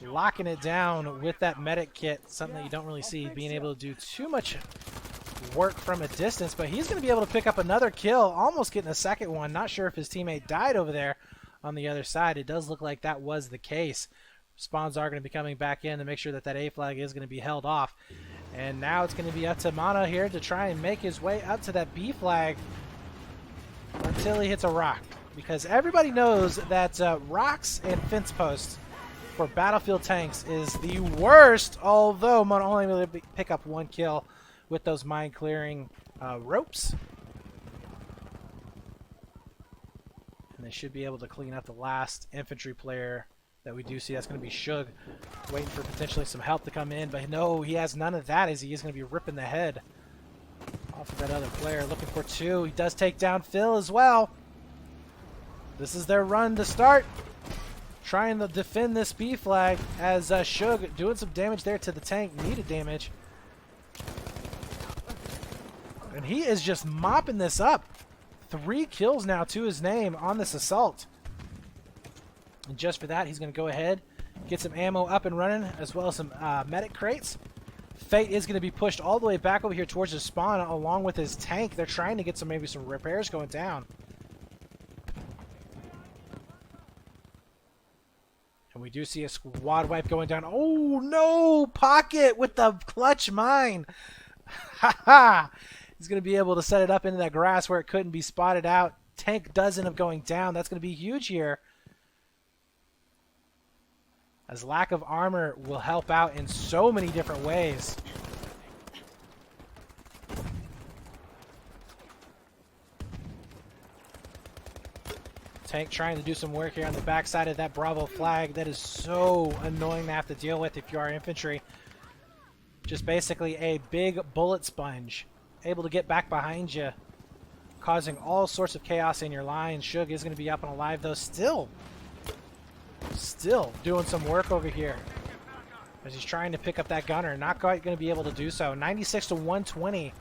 locking it down with that medic kit, something that you don't really see being able to do too much work from a distance, but he's going to be able to pick up another kill, almost getting a second one. Not sure if his teammate died over there on the other side. It does look like that was the case. Spawns are going to be coming back in to make sure that that A flag is going to be held off. And now it's going to be up to Mana here to try and make his way up to that B flag until he hits a rock. Because everybody knows that rocks and fence posts for battlefield tanks is the worst, although Mana only able to pick up one kill with those mine clearing ropes. And they should be able to clean up the last infantry player that we do see. That's going to be Shug, waiting for potentially some help to come in, but no, he has none of that as he is going to be ripping the head off of that other player. Looking for two. He does take down Phil as well. This is their run to start. Trying to defend this B flag as Shug doing some damage there to the tank. Needed damage. And he is just mopping this up. 3 kills now to his name on this assault. And just for that, he's going to go ahead, get some ammo up and running, as well as some medic crates. Fate is going to be pushed all the way back over here towards the spawn along with his tank. They're trying to get maybe some repairs going down. And we do see a squad wipe going down. Oh, no! Pocket with the clutch mine. Ha ha! He's going to be able to set it up into that grass where it couldn't be spotted out. Tank does end up going down. That's going to be huge here, as lack of armor will help out in so many different ways. Tank trying to do some work here on the backside of that Bravo flag. That is so annoying to have to deal with if you are infantry. Just basically a big bullet sponge, able to get back behind you, causing all sorts of chaos in your line. Shug is going to be up and alive, though. Still doing some work over here as he's trying to pick up that gunner. Not quite going to be able to do so. 96 to 120.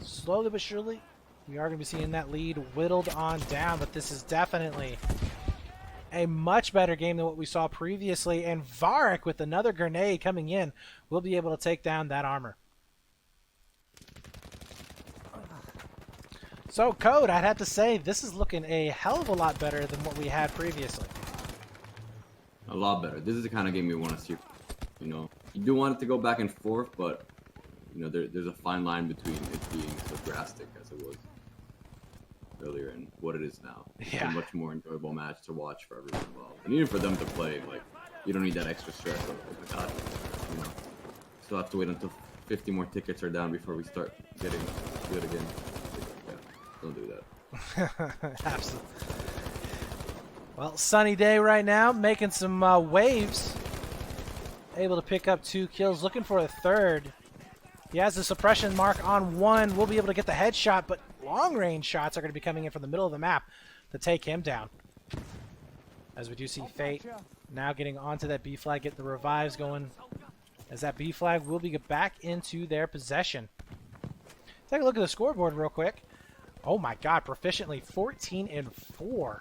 Slowly but surely, we are going to be seeing that lead whittled on down, but this is definitely a much better game than what we saw previously, and Varric with another grenade coming in will be able to take down that armor. So, Code, I'd have to say this is looking a hell of a lot better than what we had previously. A lot better. This is the kind of game you want to see. You know, you do want it to go back and forth, but you know, there's a fine line between it being so drastic as it was earlier and what it is now. It's a much more enjoyable match to watch for everyone involved, and even for them to play. Like, you don't need that extra stress of, oh my god, you know, still have to wait until 50 more tickets are down before we start getting good again. Yeah, don't do that. Absolutely. Well, sunny day right now, making some waves. Able to pick up 2 kills, looking for a third. He has the suppression mark on 1. We'll be able to get the headshot, but long-range shots are going to be coming in from the middle of the map to take him down. As we do see Fate now getting onto that B flag, get the revives going, as that B flag will be back into their possession. Take a look at the scoreboard real quick. Oh my god, Proficiently 14-4.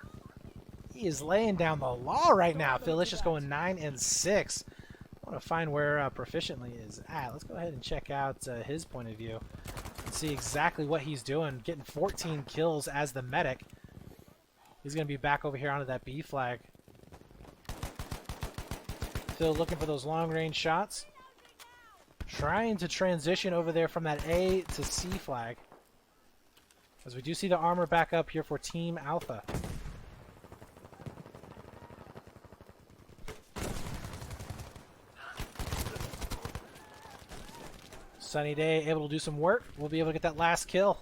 He is laying down the law right now. Felicia's going 9-6. I want to find where Proficiently is at. Let's go ahead and check out his point of view and see exactly what he's doing. Getting 14 kills as the medic. He's going to be back over here onto that B flag. Still looking for those long-range shots. Trying to transition over there from that A to C flag, as we do see the armor back up here for Team Alpha. Sunny day, able to do some work. We'll be able to get that last kill.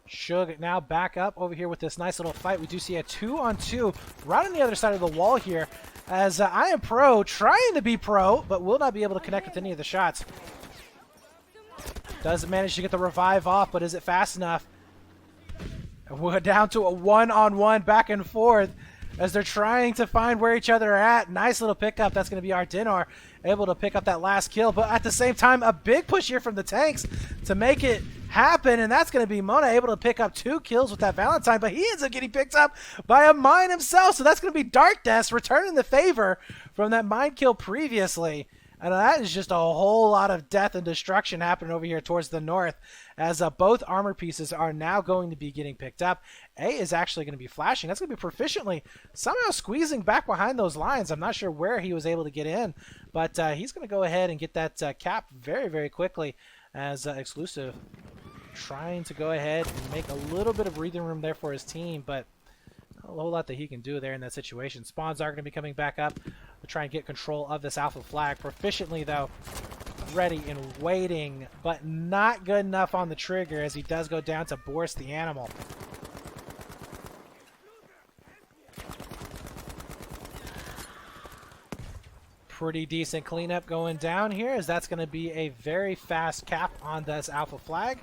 Shug now back up over here with this nice little fight. We do see a 2-on-2 right on the other side of the wall here, as I am pro, trying to be pro, but will not be able to connect with any of the shots. Doesn't manage to get the revive off, but is it fast enough? And we're down to a one-on-one back and forth as they're trying to find where each other are at. Nice little pickup. That's going to be our Dinar able to pick up that last kill. But at the same time, a big push here from the tanks to make it happen. And that's going to be Mona able to pick up 2 kills with that Valentine. But he ends up getting picked up by a mine himself. So that's going to be Dark Death returning the favor from that mine kill previously. And that is just a whole lot of death and destruction happening over here towards the north as both armor pieces are now going to be getting picked up. A is actually going to be flashing. That's going to be proficiently somehow squeezing back behind those lines. I'm not sure where he was able to get in, but he's going to go ahead and get that cap very, very quickly as Exclusive trying to go ahead and make a little bit of breathing room there for his team, but not a whole lot that he can do there in that situation. Spawns are going to be coming back up to try and get control of this alpha flag. Proficiently, though, ready and waiting, but not good enough on the trigger as he does go down to Boris the Animal. Pretty decent cleanup going down here as that's going to be a very fast cap on this alpha flag.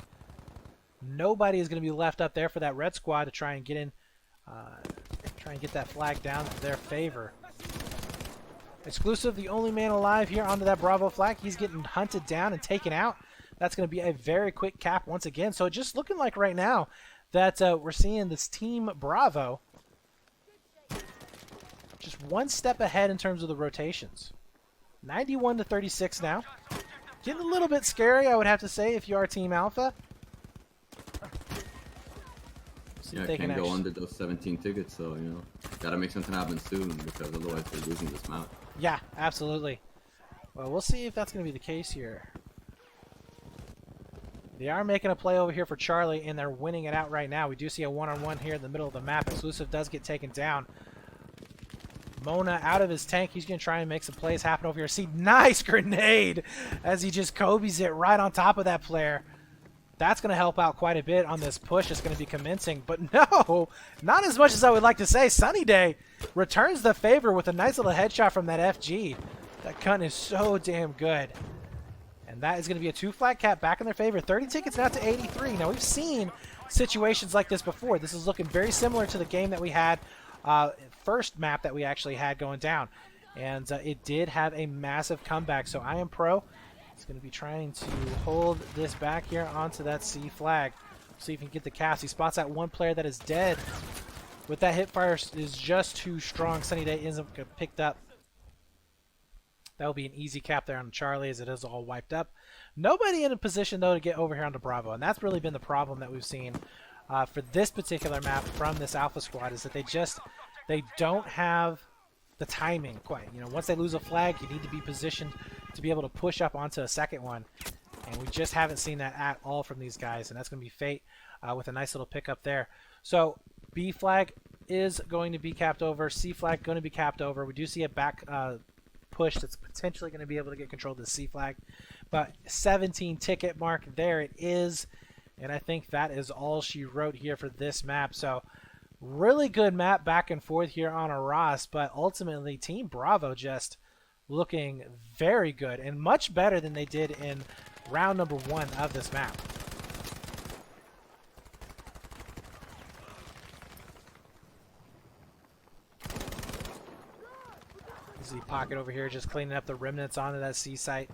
Nobody is going to be left up there for that red squad to try and get in, try and get that flag down to their favor. Exclusive, the only man alive here onto that Bravo flag. He's getting hunted down and taken out. That's going to be a very quick cap once again. So just looking like right now that we're seeing this team Bravo just one step ahead in terms of the rotations. 91 to 36 now. Getting a little bit scary, I would have to say, if you are Team Alpha. Yeah, I can't go under those 17 tickets, so, you know, gotta make something happen soon because otherwise they're losing this map. Yeah, absolutely. Well, we'll see if that's going to be the case here. They are making a play over here for Charlie, and they're winning it out right now. We do see a one-on-one here in the middle of the map. Exclusive does get taken down. Mona out of his tank. He's going to try and make some plays happen over here. See, nice grenade as he just Kobe's it right on top of that player. That's going to help out quite a bit on this push that's going to be commencing. But no, not as much as I would like to say. Sunny Day returns the favor with a nice little headshot from that FG. That gun is so damn good. And that is going to be a 2 flag cap back in their favor. 30 tickets now to 83. Now, we've seen situations like this before. This is looking very similar to the game that we had, first map that we actually had going down. And it did have a massive comeback. So I am pro. He's going to be trying to hold this back here onto that C flag. See if he can get the cast. He spots that one player that is dead. With that hip fire is just too strong. Sunny Day ends up picked up. That will be an easy cap there on Charlie as it is all wiped up. Nobody in a position, though, to get over here onto Bravo. And that's really been the problem that we've seen for this particular map from this Alpha squad is that they don't have the timing quite. You know, once they lose a flag, you need to be positioned to be able to push up onto a second one. And we just haven't seen that at all from these guys. And that's going to be Fate with a nice little pickup there. So B flag is going to be capped over. C flag going to be capped over. We do see a back push that's potentially going to be able to get control of the C flag. But 17 ticket mark, there it is. And I think that is all she wrote here for this map. So really good map back and forth here on Arras, but ultimately Team Bravo just looking very good and much better than they did in round number 1 of this map. See Pocket over here just cleaning up the remnants onto that C site.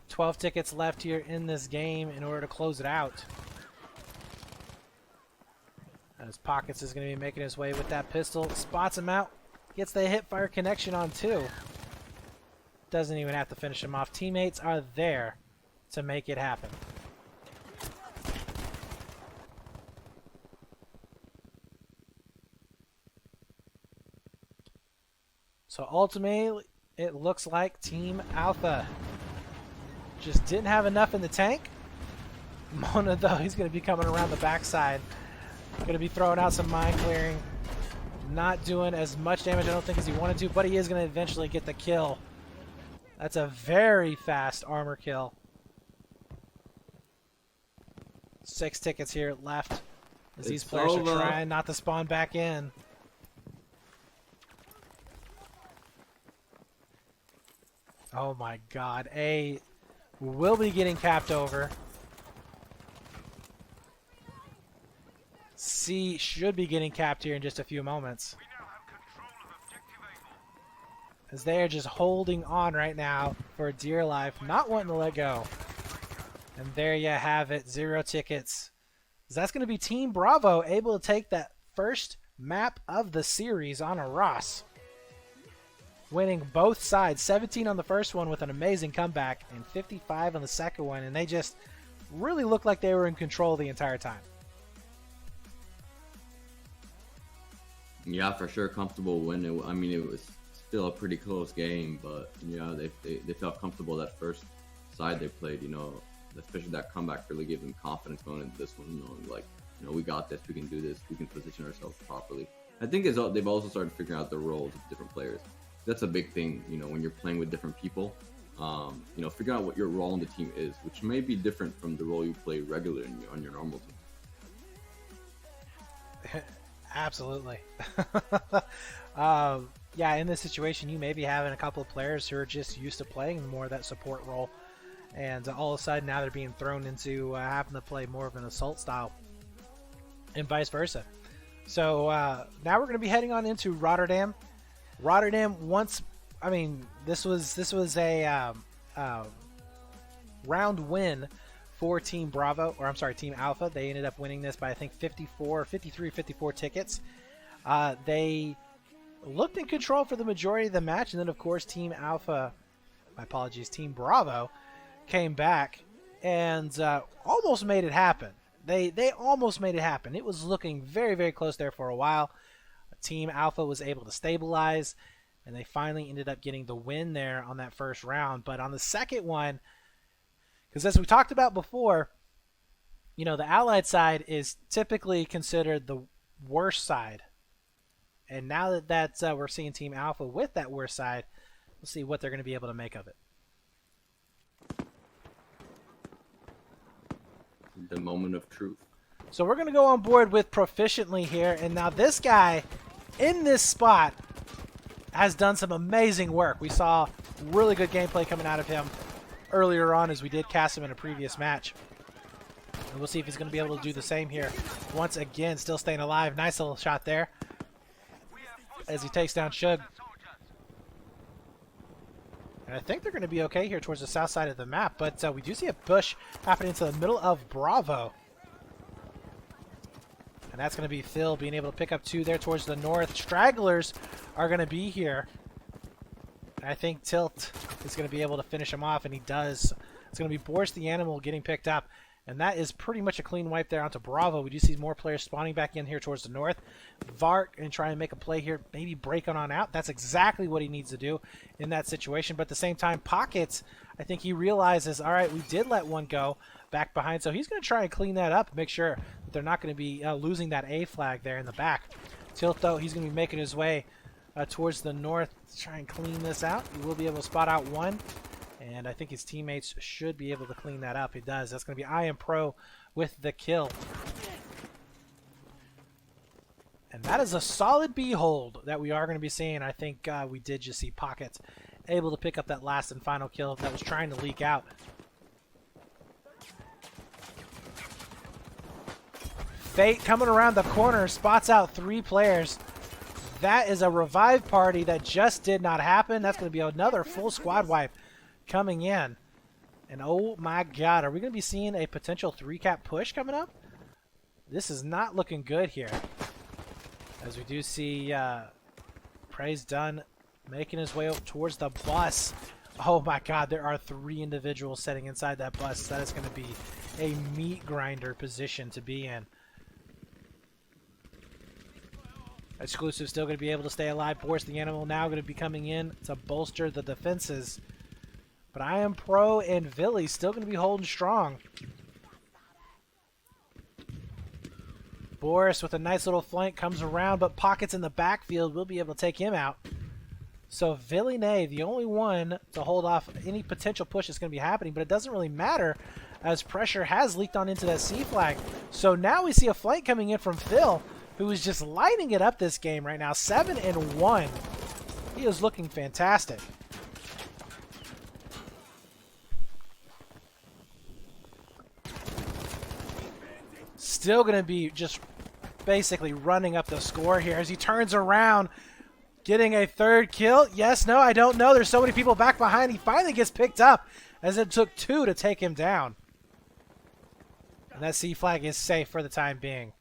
12 tickets left here in this game in order to close it out. As Pockets is going to be making his way with that pistol. Spots him out. Gets the hip fire connection on 2. Doesn't even have to finish him off. Teammates are there to make it happen. So ultimately, it looks like Team Alpha just didn't have enough in the tank. Mona, though, he's going to be coming around the backside. Going to be throwing out some mine clearing. Not doing as much damage, I don't think, as he wanted to, but he is going to eventually get the kill. That's a very fast armor kill. 6 tickets here left as these players are trying not to spawn back in. Oh my god. A will be getting capped over. C should be getting capped here in just a few moments, as they are just holding on right now for dear life, not wanting to let go. And there you have it, 0 tickets. That's going to be Team Bravo able to take that first map of the series on Arras, winning both sides, 17 on the first one with an amazing comeback and 55 on the second one, and they just really looked like they were in control the entire time. Yeah, for sure, comfortable win. I mean, it was still a pretty close game, but yeah, they felt comfortable that first side they played. You know, especially that comeback really gave them confidence going into this one. You know, like, you know, we got this, we can do this, we can position ourselves properly. I think they've also started figuring out the roles of different players. That's a big thing, you know, when you're playing with different people. You know, figuring out what your role in the team is, which may be different from the role you play regularly on your normal team. Absolutely. Yeah, in this situation, you may be having a couple of players who are just used to playing more of that support role, and all of a sudden now they're being thrown into having to play more of an assault style, and vice versa. So now we're going to be heading on into Rotterdam. Rotterdam this was a round win for Team Bravo, or I'm sorry, Team Alpha. They ended up winning this by, I think, 54 tickets. They looked in control for the majority of the match, and then of course Team Bravo came back and almost made it happen. They almost made it happen. It was looking very, very close there for a while. Team Alpha was able to stabilize, and they finally ended up getting the win there on that first round. But on the second one, because as we talked about before, you know, the Allied side is typically considered the worst side. And now that we're seeing Team Alpha with that worst side, we'll see what they're going to be able to make of it. The moment of truth. So we're going to go on board with Proficiently here. And now this guy in this spot has done some amazing work. We saw really good gameplay coming out of him earlier on as we did cast him in a previous match. And we'll see if he's going to be able to do the same here. Once again, still staying alive. Nice little shot there as he takes down Shug. And I think they're going to be okay here towards the south side of the map, but we do see a push happening to the middle of Bravo. And that's going to be Phil being able to pick up 2 there towards the north. Stragglers are going to be here. And I think Tilt is going to be able to finish him off, and he does. It's going to be Boris the Animal getting picked up. And that is pretty much a clean wipe there onto Bravo. We do see more players spawning back in here towards the north. Vark and try and make a play here, maybe break on out. That's exactly what he needs to do in that situation. But at the same time, Pockets, I think he realizes, all right, we did let one go back behind. So he's going to try and clean that up, make sure that they're not going to be losing that A flag there in the back. Tilt, though, he's going to be making his way towards the north to try and clean this out. He will be able to spot out one. And I think his teammates should be able to clean that up. He does. That's going to be I Am Pro with the kill. And that is a solid B hold that we are going to be seeing. I think we did just see Pockets able to pick up that last and final kill that was trying to leak out. Fate coming around the corner, spots out 3 players. That is a revive party that just did not happen. That's going to be another full squad wipe coming in. And oh my god, are we going to be seeing a potential 3-cap push coming up? This is not looking good here, as we do see Praise Done making his way up towards the bus. Oh my god, there are 3 individuals sitting inside that bus. That is going to be a meat grinder position to be in. Exclusive still going to be able to stay alive. Boris the Animal now going to be coming in to bolster the defenses. But I Am Pro and Villy still going to be holding strong. Boris with a nice little flank comes around, but Pockets in the backfield will be able to take him out. So Villeneuve, the only one to hold off any potential push that's going to be happening, but it doesn't really matter as pressure has leaked on into that C flag. So now we see a flank coming in from Phil, who is just lighting it up this game right now. 7-1. He is looking fantastic. still going to be just basically running up the score here as he turns around, getting a third kill. Yes, no, I don't know. There's so many people back behind. He finally gets picked up as it took 2 to take him down. And that C flag is safe for the time being.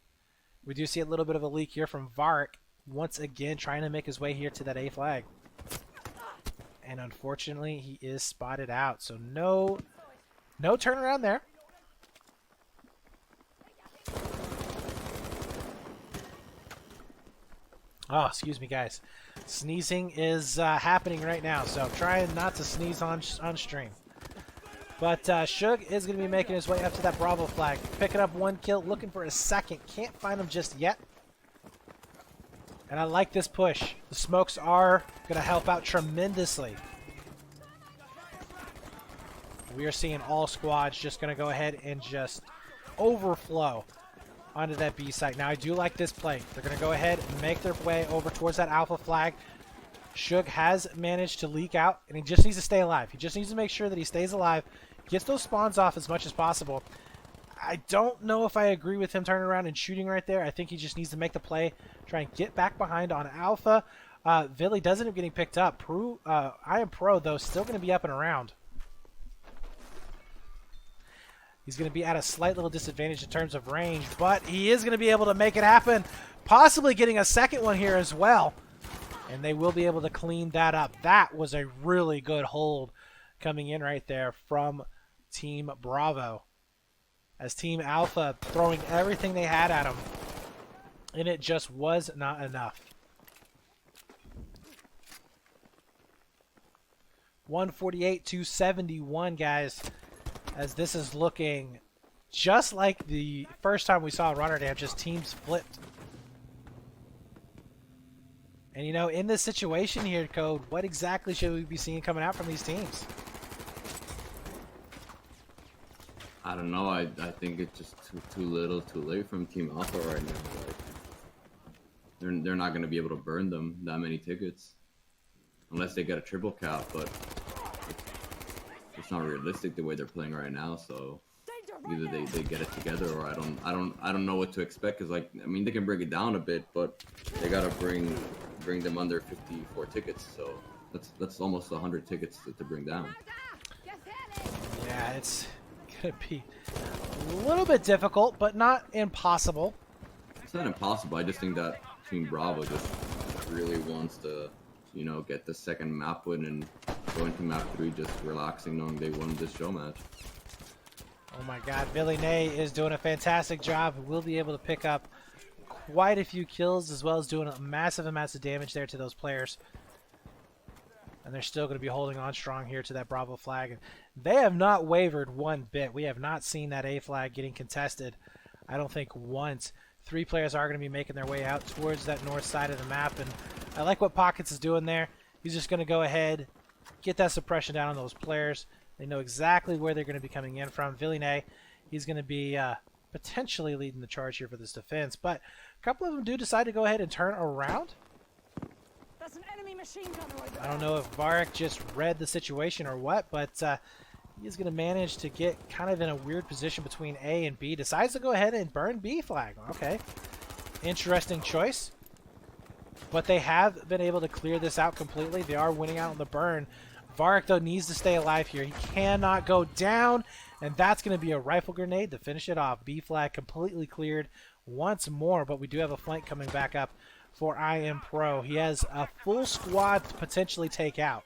We do see a little bit of a leak here from Varric, once again trying to make his way here to that A flag. And unfortunately, he is spotted out. So no turnaround there. Oh, excuse me, guys. Sneezing is happening right now, so I'm trying not to sneeze on stream. But Shug is going to be making his way up to that Bravo flag, picking up 1 kill, looking for a second. Can't find him just yet. And I like this push. The smokes are going to help out tremendously. We are seeing all squads just going to go ahead and just overflow onto that B site. Now, I do like this play. They're going to go ahead and make their way over towards that Alpha flag. Shug has managed to leak out, and he just needs to stay alive. He just needs to make sure that he stays alive, gets those spawns off as much as possible. I don't know if I agree with him turning around and shooting right there. I think he just needs to make the play, try and get back behind on Alpha. Villy does end up getting picked up. I am Pro, though, still going to be up and around. He's going to be at a slight little disadvantage in terms of range, but he is going to be able to make it happen, possibly getting a second one here as well. And they will be able to clean that up. That was a really good hold coming in right there from Team Bravo. As Team Alpha throwing everything they had at him, and it just was not enough. 148-71, guys. As this is looking just like the first time we saw Rotterdam, just teams flipped. And, you know, in this situation here, Code, what exactly should we be seeing coming out from these teams? I don't know. I think it's just too little, too late from Team Alpha right now. Like, they're not going to be able to burn them that many tickets unless they get a triple cap, but it's not realistic the way they're playing right now. So either they get it together, or I don't know what to expect. Cause like, I mean, they can bring it down a bit, but they gotta bring them under 54 tickets. So that's almost 100 tickets to bring down. Yeah, it's gonna be a little bit difficult, but not impossible. It's not impossible. I just think that Team Bravo just really wants to, you know, get the second map win and go into map 3 just relaxing, knowing they won this show match. Oh my God, Billy Nay is doing a fantastic job. We'll be able to pick up quite a few kills, as well as doing a massive amounts of damage there to those players. And they're still going to be holding on strong here to that Bravo flag. And they have not wavered one bit. We have not seen that A flag getting contested, I don't think, once. 3 players are going to be making their way out towards that north side of the map. And I like what Pockets is doing there. He's just going to go ahead, get that suppression down on those players. They know exactly where they're going to be coming in from. Villeneuve, he's going to be potentially leading the charge here for this defense. But a couple of them do decide to go ahead and turn around. That's an enemy machine gunner over there. I don't know if Varric just read the situation or what, but he's going to manage to get kind of in a weird position between A and B. Decides to go ahead and burn B flag. Okay. Interesting choice. But they have been able to clear this out completely. They are winning out on the burn. Varric, though, needs to stay alive here. He cannot go down, and that's going to be a rifle grenade to finish it off. B flag completely cleared once more, but we do have a flank coming back up for I Am Pro. He has a full squad to potentially take out.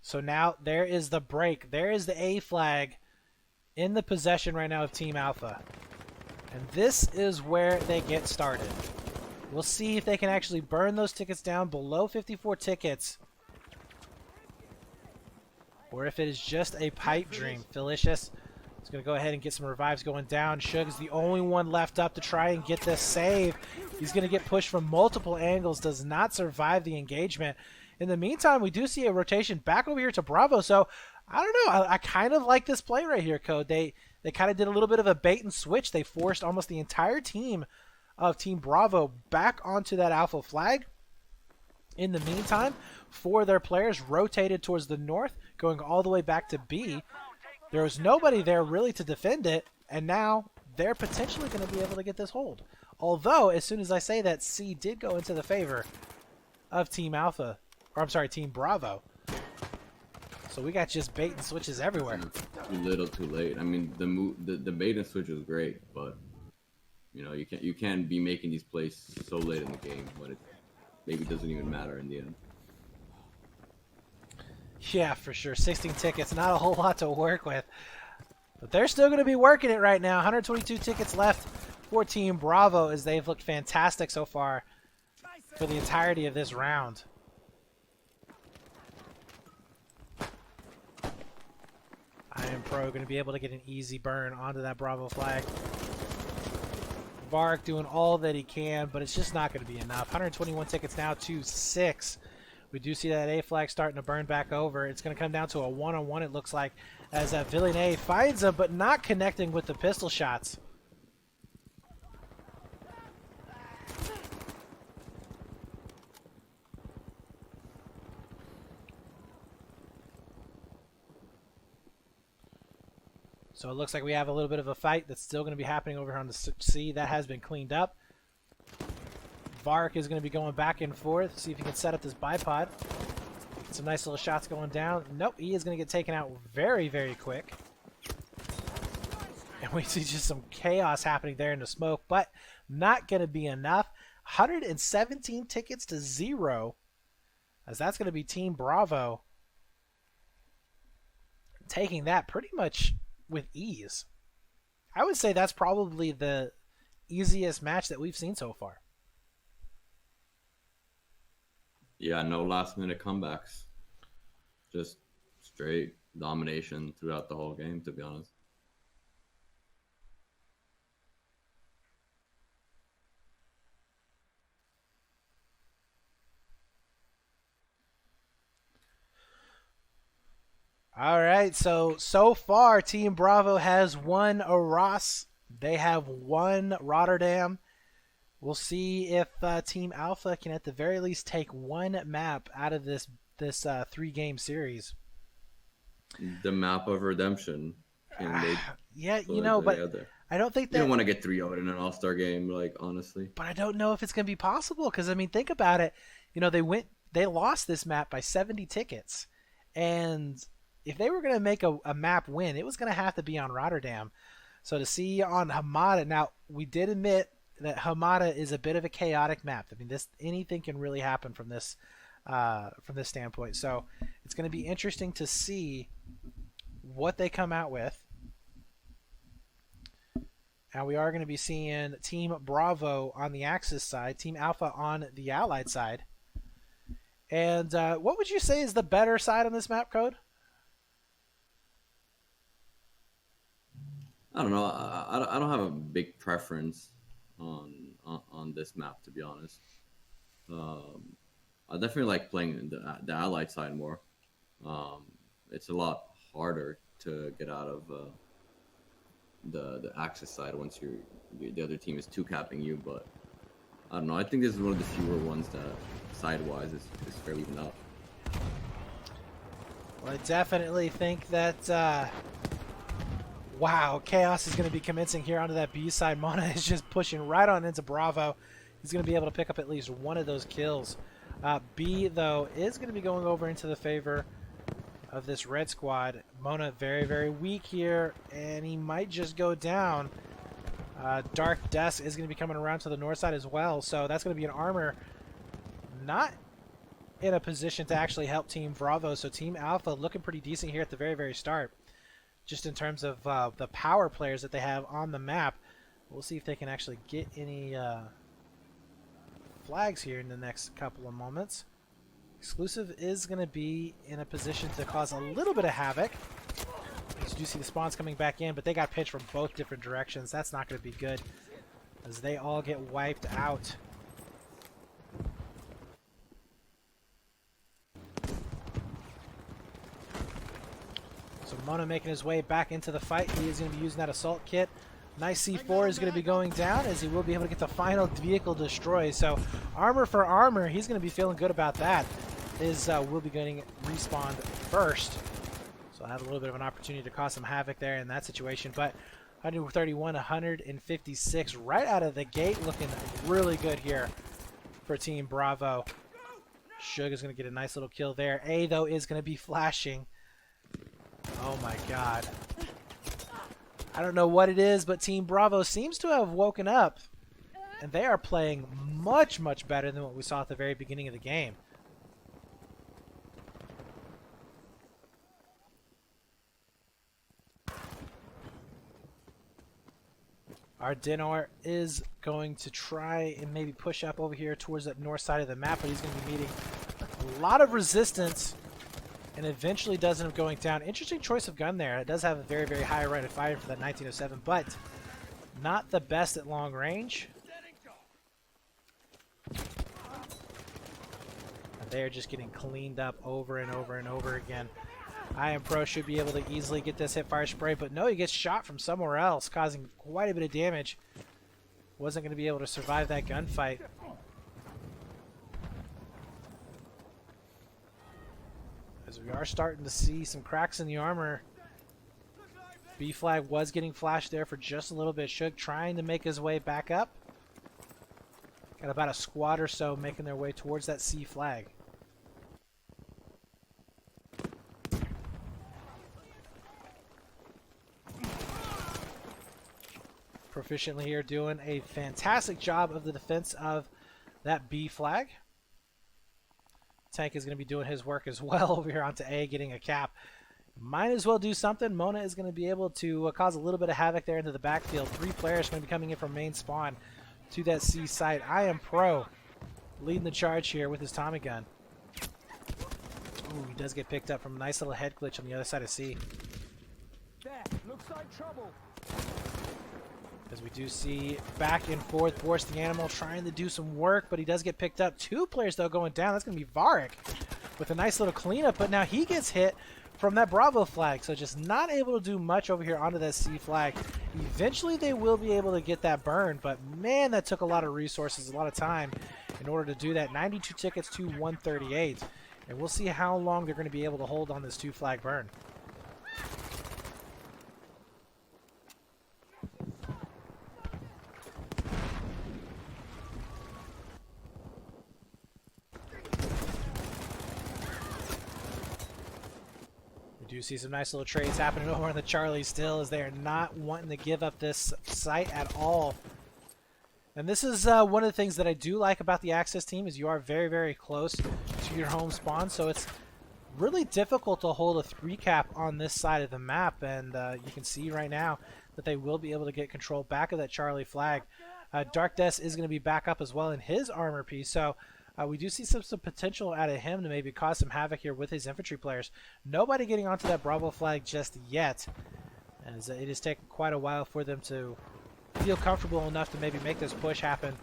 So now there is the break. There is the A flag in the possession right now of Team Alpha. And this is where they get started. We'll see if they can actually burn those tickets down below 54 tickets, or if it is just a pipe dream. Felicius is going to go ahead and get some revives going down. Shug is the only one left up to try and get this save. He's going to get pushed from multiple angles, does not survive the engagement. In the meantime, we do see a rotation back over here to Bravo. So, I don't know. I kind of like this play right here, Code. They kind of did a little bit of a bait and switch. They forced almost the entire team of Team Bravo back onto that Alpha flag. In the meantime, 4 of their players rotated towards the north, going all the way back to B. there was nobody there really to defend it, and now they're potentially going to be able to get this hold. Although, as soon as I say that, C did go into the favor of Team Alpha, or I'm sorry, Team Bravo. So we got just bait and switches everywhere. Too little, too late. I mean, the bait and switch was great, but you know, you can't be making these plays so late in the game when it maybe doesn't even matter in the end. Yeah, for sure. 16 tickets, not a whole lot to work with. But they're still going to be working it right now. 122 tickets left for Team Bravo as they've looked fantastic so far for the entirety of this round. Iron Pro going to be able to get an easy burn onto that Bravo flag. Vark doing all that he can, but it's just not going to be enough. 121 tickets now to 6. We do see that A flag starting to burn back over. It's going to come down to a one-on-one, it looks like, as Villeneuve finds him, but not connecting with the pistol shots. So it looks like we have a little bit of a fight that's still going to be happening over here on the C. That has been cleaned up. Vark is going to be going back and forth, see if he can set up this bipod. Some nice little shots going down. Nope, he is going to get taken out very, very quick. And we see just some chaos happening there in the smoke, but not going to be enough. 117 tickets to 0, as that's going to be Team Bravo taking that pretty much with ease. I would say that's probably the easiest match that we've seen so far. Yeah, no last minute comebacks. Just straight domination throughout the whole game, to be honest. All right, so far Team Bravo has won Arras. They have won Rotterdam. We'll see if Team Alpha can at the very least take one map out of this 3-game series. The map of redemption. Yeah, you know, but I don't think that... You don't want to get 3-0'd in an all-star game, like, honestly. But I don't know if it's going to be possible, because, I mean, think about it. You know, they lost this map by 70 tickets. And if they were going to make a map win, it was going to have to be on Rotterdam. So to see on Hamada, now, we did admit that Hamada is a bit of a chaotic map. I mean, anything can really happen from this standpoint. So it's going to be interesting to see what they come out with. And we are going to be seeing Team Bravo on the Axis side, Team Alpha on the Allied side. And what would you say is the better side on this map, Code? I don't know. I don't have a big preference on this map, to be honest. I definitely like playing the Allied side more. It's a lot harder to get out of the Axis side once the other team is 2-capping you. But I don't know. I think this is one of the fewer ones that side-wise is fairly even up. Well, I definitely think that wow, chaos is going to be commencing here onto that B side. Mona is just pushing right on into Bravo. He's going to be able to pick up at least one of those kills. B, though, is going to be going over into the favor of this red squad. Mona very, very weak here, and he might just go down. Dark Death is going to be coming around to the north side as well, so that's going to be an armor not in a position to actually help Team Bravo. So Team Alpha looking pretty decent here at the very, very start. Just in terms of the power players that they have on the map. We'll see if they can actually get any flags here in the next couple of moments. Exclusive is going to be in a position to cause a little bit of havoc. As you do see the spawns coming back in, but they got pitched from both different directions. That's not going to be good, as they all get wiped out. So Mona making his way back into the fight. He is going to be using that assault kit. Nice C4 is going to be going down, as he will be able to get the final vehicle destroyed. So armor for armor, he's going to be feeling good about that. We'll be getting respawned first. So I had a little bit of an opportunity to cause some havoc there in that situation. But 131, 156 right out of the gate, looking really good here for Team Bravo. Suge is going to get a nice little kill there. A, though, is going to be flashing. Oh, my God. I don't know what it is, but Team Bravo seems to have woken up. And they are playing much, much better than what we saw at the very beginning of the game. Our Dinor is going to try and maybe push up over here towards that north side of the map, but he's going to be meeting a lot of resistance and eventually does end up going down. Interesting choice of gun there. It does have a very, very high rate of fire for that 1907, but not the best at long range. And they're just getting cleaned up over and over and over again. I Am Pro should be able to easily get this hip fire spray, but no, he gets shot from somewhere else, causing quite a bit of damage. Wasn't going to be able to survive that gunfight. As we are starting to see some cracks in the armor. B flag was getting flashed there for just a little bit. Suge trying to make his way back up. Got about a squad or so making their way towards that C flag. Proficiently here doing a fantastic job of the defense of that B flag. Tank is going to be doing his work as well over here onto A, getting a cap. Might as well do something. Mona is going to be able to cause a little bit of havoc there into the backfield. 3 players going to be coming in from main spawn to that C site. I Am Pro leading the charge here with his Tommy gun. Ooh, he does get picked up from a nice little head glitch on the other side of C. There, looks like trouble. As we do see back and forth, Boris the Animal trying to do some work, but he does get picked up. 2 players, though, going down. That's going to be Varric with a nice little cleanup, but now he gets hit from that Bravo flag, so just not able to do much over here onto that C flag. Eventually, they will be able to get that burn, but man, that took a lot of resources, a lot of time in order to do that. 92 tickets to 138, and we'll see how long they're going to be able to hold on this 2 flag burn. Do see some nice little trades happening over on the Charlie still, as they are not wanting to give up this site at all. And this is one of the things that I do like about the Axis team, is you are very, very close to your home spawn, so it's really difficult to hold a 3 cap on this side of the map. And you can see right now that they will be able to get control back of that Charlie flag. Dark Death is going to be back up as well in his armor piece, so we do see some potential out of him to maybe cause some havoc here with his infantry players. Nobody getting onto that Bravo flag just yet, as it has taken quite a while for them to feel comfortable enough to maybe make this push happen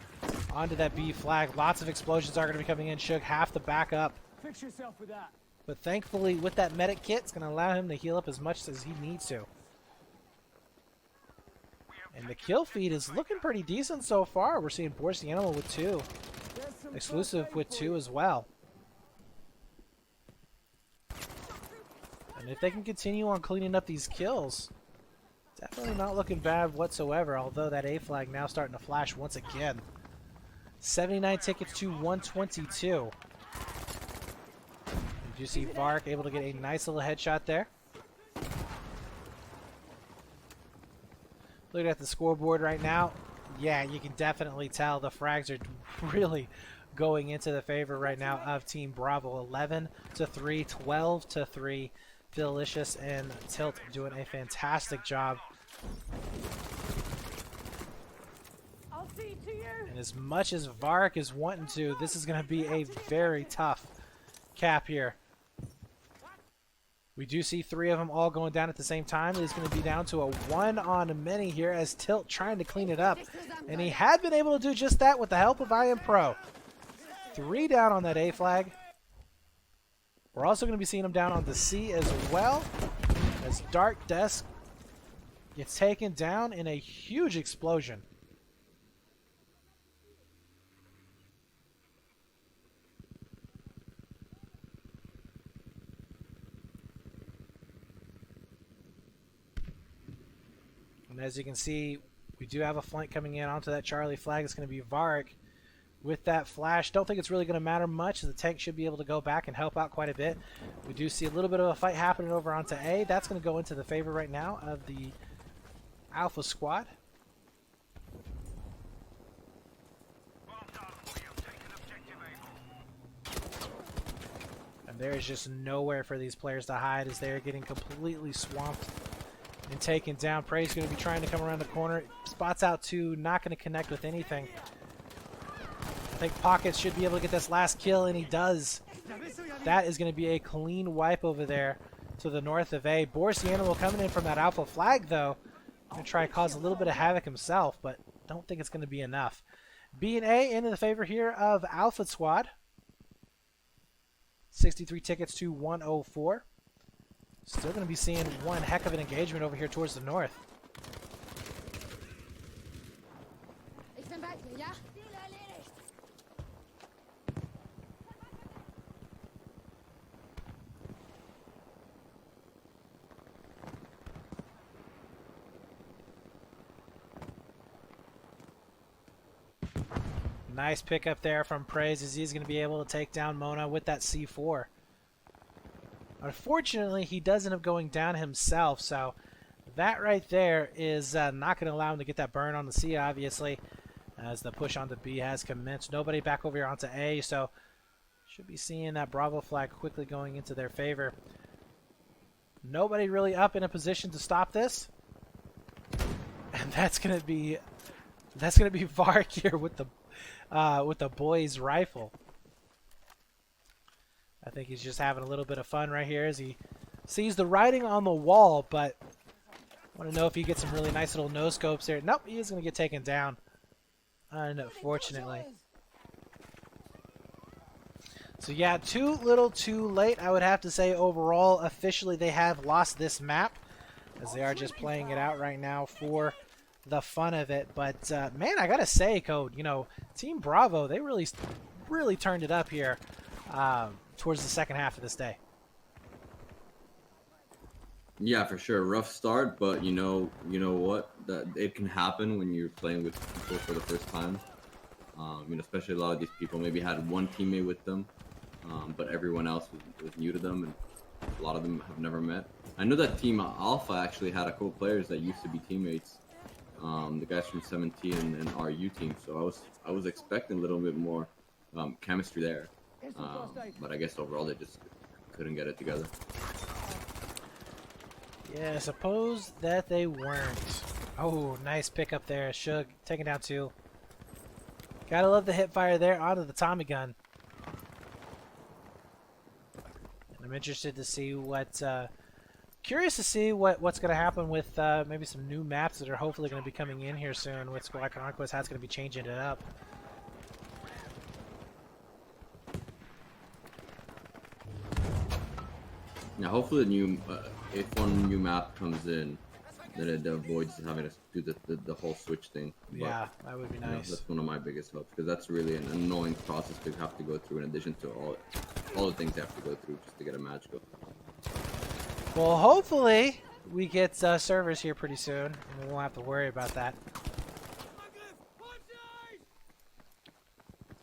onto that B flag. Lots of explosions are going to be coming in. Suge have to back up. Fix yourself with that. But thankfully, with that medic kit, it's going to allow him to heal up as much as he needs to. And the kill feed is looking pretty decent so far. We're seeing Boris the Animal with 2. Exclusive with 2 as well. And if they can continue on cleaning up these kills, definitely not looking bad whatsoever, although that A flag now starting to flash once again. 79 tickets to 122. You do see Vark able to get a nice little headshot there. Looking at the scoreboard right now, yeah, you can definitely tell the frags are really going into the favor right now of Team Bravo. 11-3, 12-3. Delicious and Tilt doing a fantastic job. I'll see to you. And as much as Vark is wanting to, this is going to be a very tough cap here. We do see 3 of them all going down at the same time. It's going to be down to a 1-on-many here as Tilt trying to clean it up. And he had been able to do just that with the help of I Am Pro. 3 down on that A flag. We're also going to be seeing him down on the C as well, as Dark Desk gets taken down in a huge explosion. And as you can see, we do have a flank coming in onto that Charlie flag. It's going to be Varric with that flash. Don't think it's really going to matter much. The tank should be able to go back and help out quite a bit. We do see a little bit of a fight happening over onto A. That's going to go into the favor right now of the Alpha squad. And there is just nowhere for these players to hide as they are getting completely swamped and taken down. Prey's going to be trying to come around the corner. Spots out two, not going to connect with anything. I think Pockets should be able to get this last kill, and he does. That is going to be a clean wipe over there to the north of A. Boris the Animal coming in from that Alpha flag, though. Going to try to cause a little bit of havoc himself, but don't think it's going to be enough. B and A into the favor here of Alpha squad. 63 tickets to 104. Still going to be seeing one heck of an engagement over here towards the north. Nice pickup there from Praise as he's going to be able to take down Mona with that C4. Unfortunately, he does end up going down himself, so that right there is not going to allow him to get that burn on the C, obviously, as the push onto B has commenced. Nobody back over here onto A, so should be seeing that Bravo flag quickly going into their favor. Nobody really up in a position to stop this, and that's going to be Vark here with the boys' rifle. I think he's just having a little bit of fun right here as he sees the writing on the wall, but I want to know if he gets some really nice little no scopes there. Nope, he is going to get taken down, unfortunately. So yeah, too little too late, I would have to say overall. Officially, they have lost this map as they are just playing it out right now for the fun of it. But man, I gotta say, Code, you know, Team Bravo, they really turned it up here towards the second half of this day. Yeah, for sure. Rough start, but you know what? That it can happen when you're playing with people for the first time. You know, especially a lot of these people maybe had one teammate with them, but everyone else was new to them, and a lot of them have never met. I know that Team Alpha actually had a couple players that used to be teammates. The guys from 17 and RU team, so I was expecting a little bit more chemistry there, but I guess overall they just couldn't get it together. Yeah, I suppose that they weren't. Oh, nice pickup there. Shug taking down two. Gotta love the hip fire there onto the Tommy gun. And I'm interested to see what curious to see what's going to happen with maybe some new maps that are hopefully going to be coming in here soon with Squad Conquest. How it's going to be changing it up. Now, hopefully, if one new map comes in, then it avoids having to do the whole switch thing. But, yeah, that would be nice. You know, that's one of my biggest hopes, because that's really an annoying process to have to go through in addition to all the things they have to go through just to get a match going. Well, hopefully we get servers here pretty soon, and we won't have to worry about that.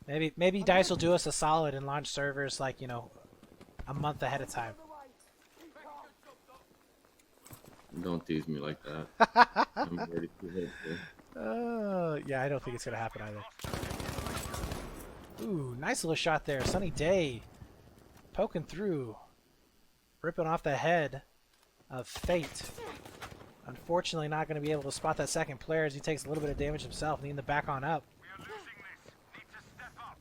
Maybe DICE will do us a solid and launch servers like, you know, a month ahead of time. Don't tease me like that. I'm ready to hit. Yeah, I don't think it's gonna happen either. Ooh, nice little shot there. Sunny Day poking through. Ripping off the head of Fate. Unfortunately, not going to be able to spot that second player as he takes a little bit of damage himself, needing to back on up. We are losing this. Need to step up.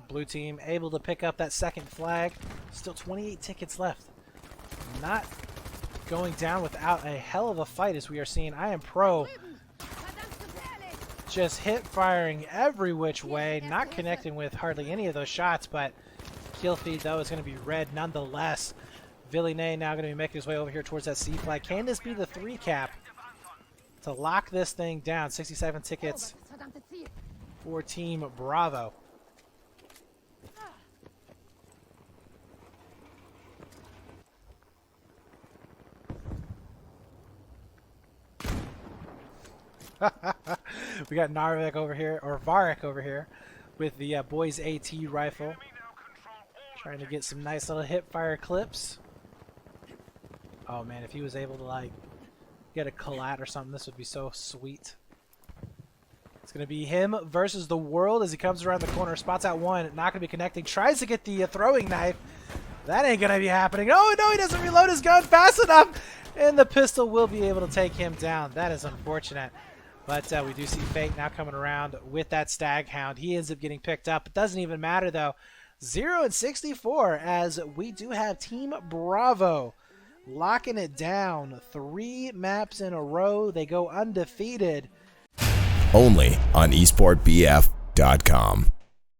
Blue team able to pick up that second flag. Still 28 tickets left. Not going down without a hell of a fight as we are seeing I Am Pro just hit firing every which way, not connecting with hardly any of those shots, but kill feed though is going to be red nonetheless. Villeneuve now going to be making his way over here towards that C flag. Can this be the 3 cap to lock this thing down? 67 tickets for Team Bravo. We got Narvik over here, or Varek over here, with the boys AT rifle, trying to get some nice little hip fire clips. Oh man, if he was able to like get a collat or something, this would be so sweet. It's gonna be him versus the world as he comes around the corner, spots out one, not gonna be connecting, tries to get the throwing knife. That ain't gonna be happening. Oh no, he doesn't reload his gun fast enough, and the pistol will be able to take him down. That is unfortunate. But we do see Fate now coming around with that Stag Hound. He ends up getting picked up. It doesn't even matter, though. 0-64 as we do have Team Bravo locking it down. 3 maps in a row. They go undefeated. Only on esportbf.com.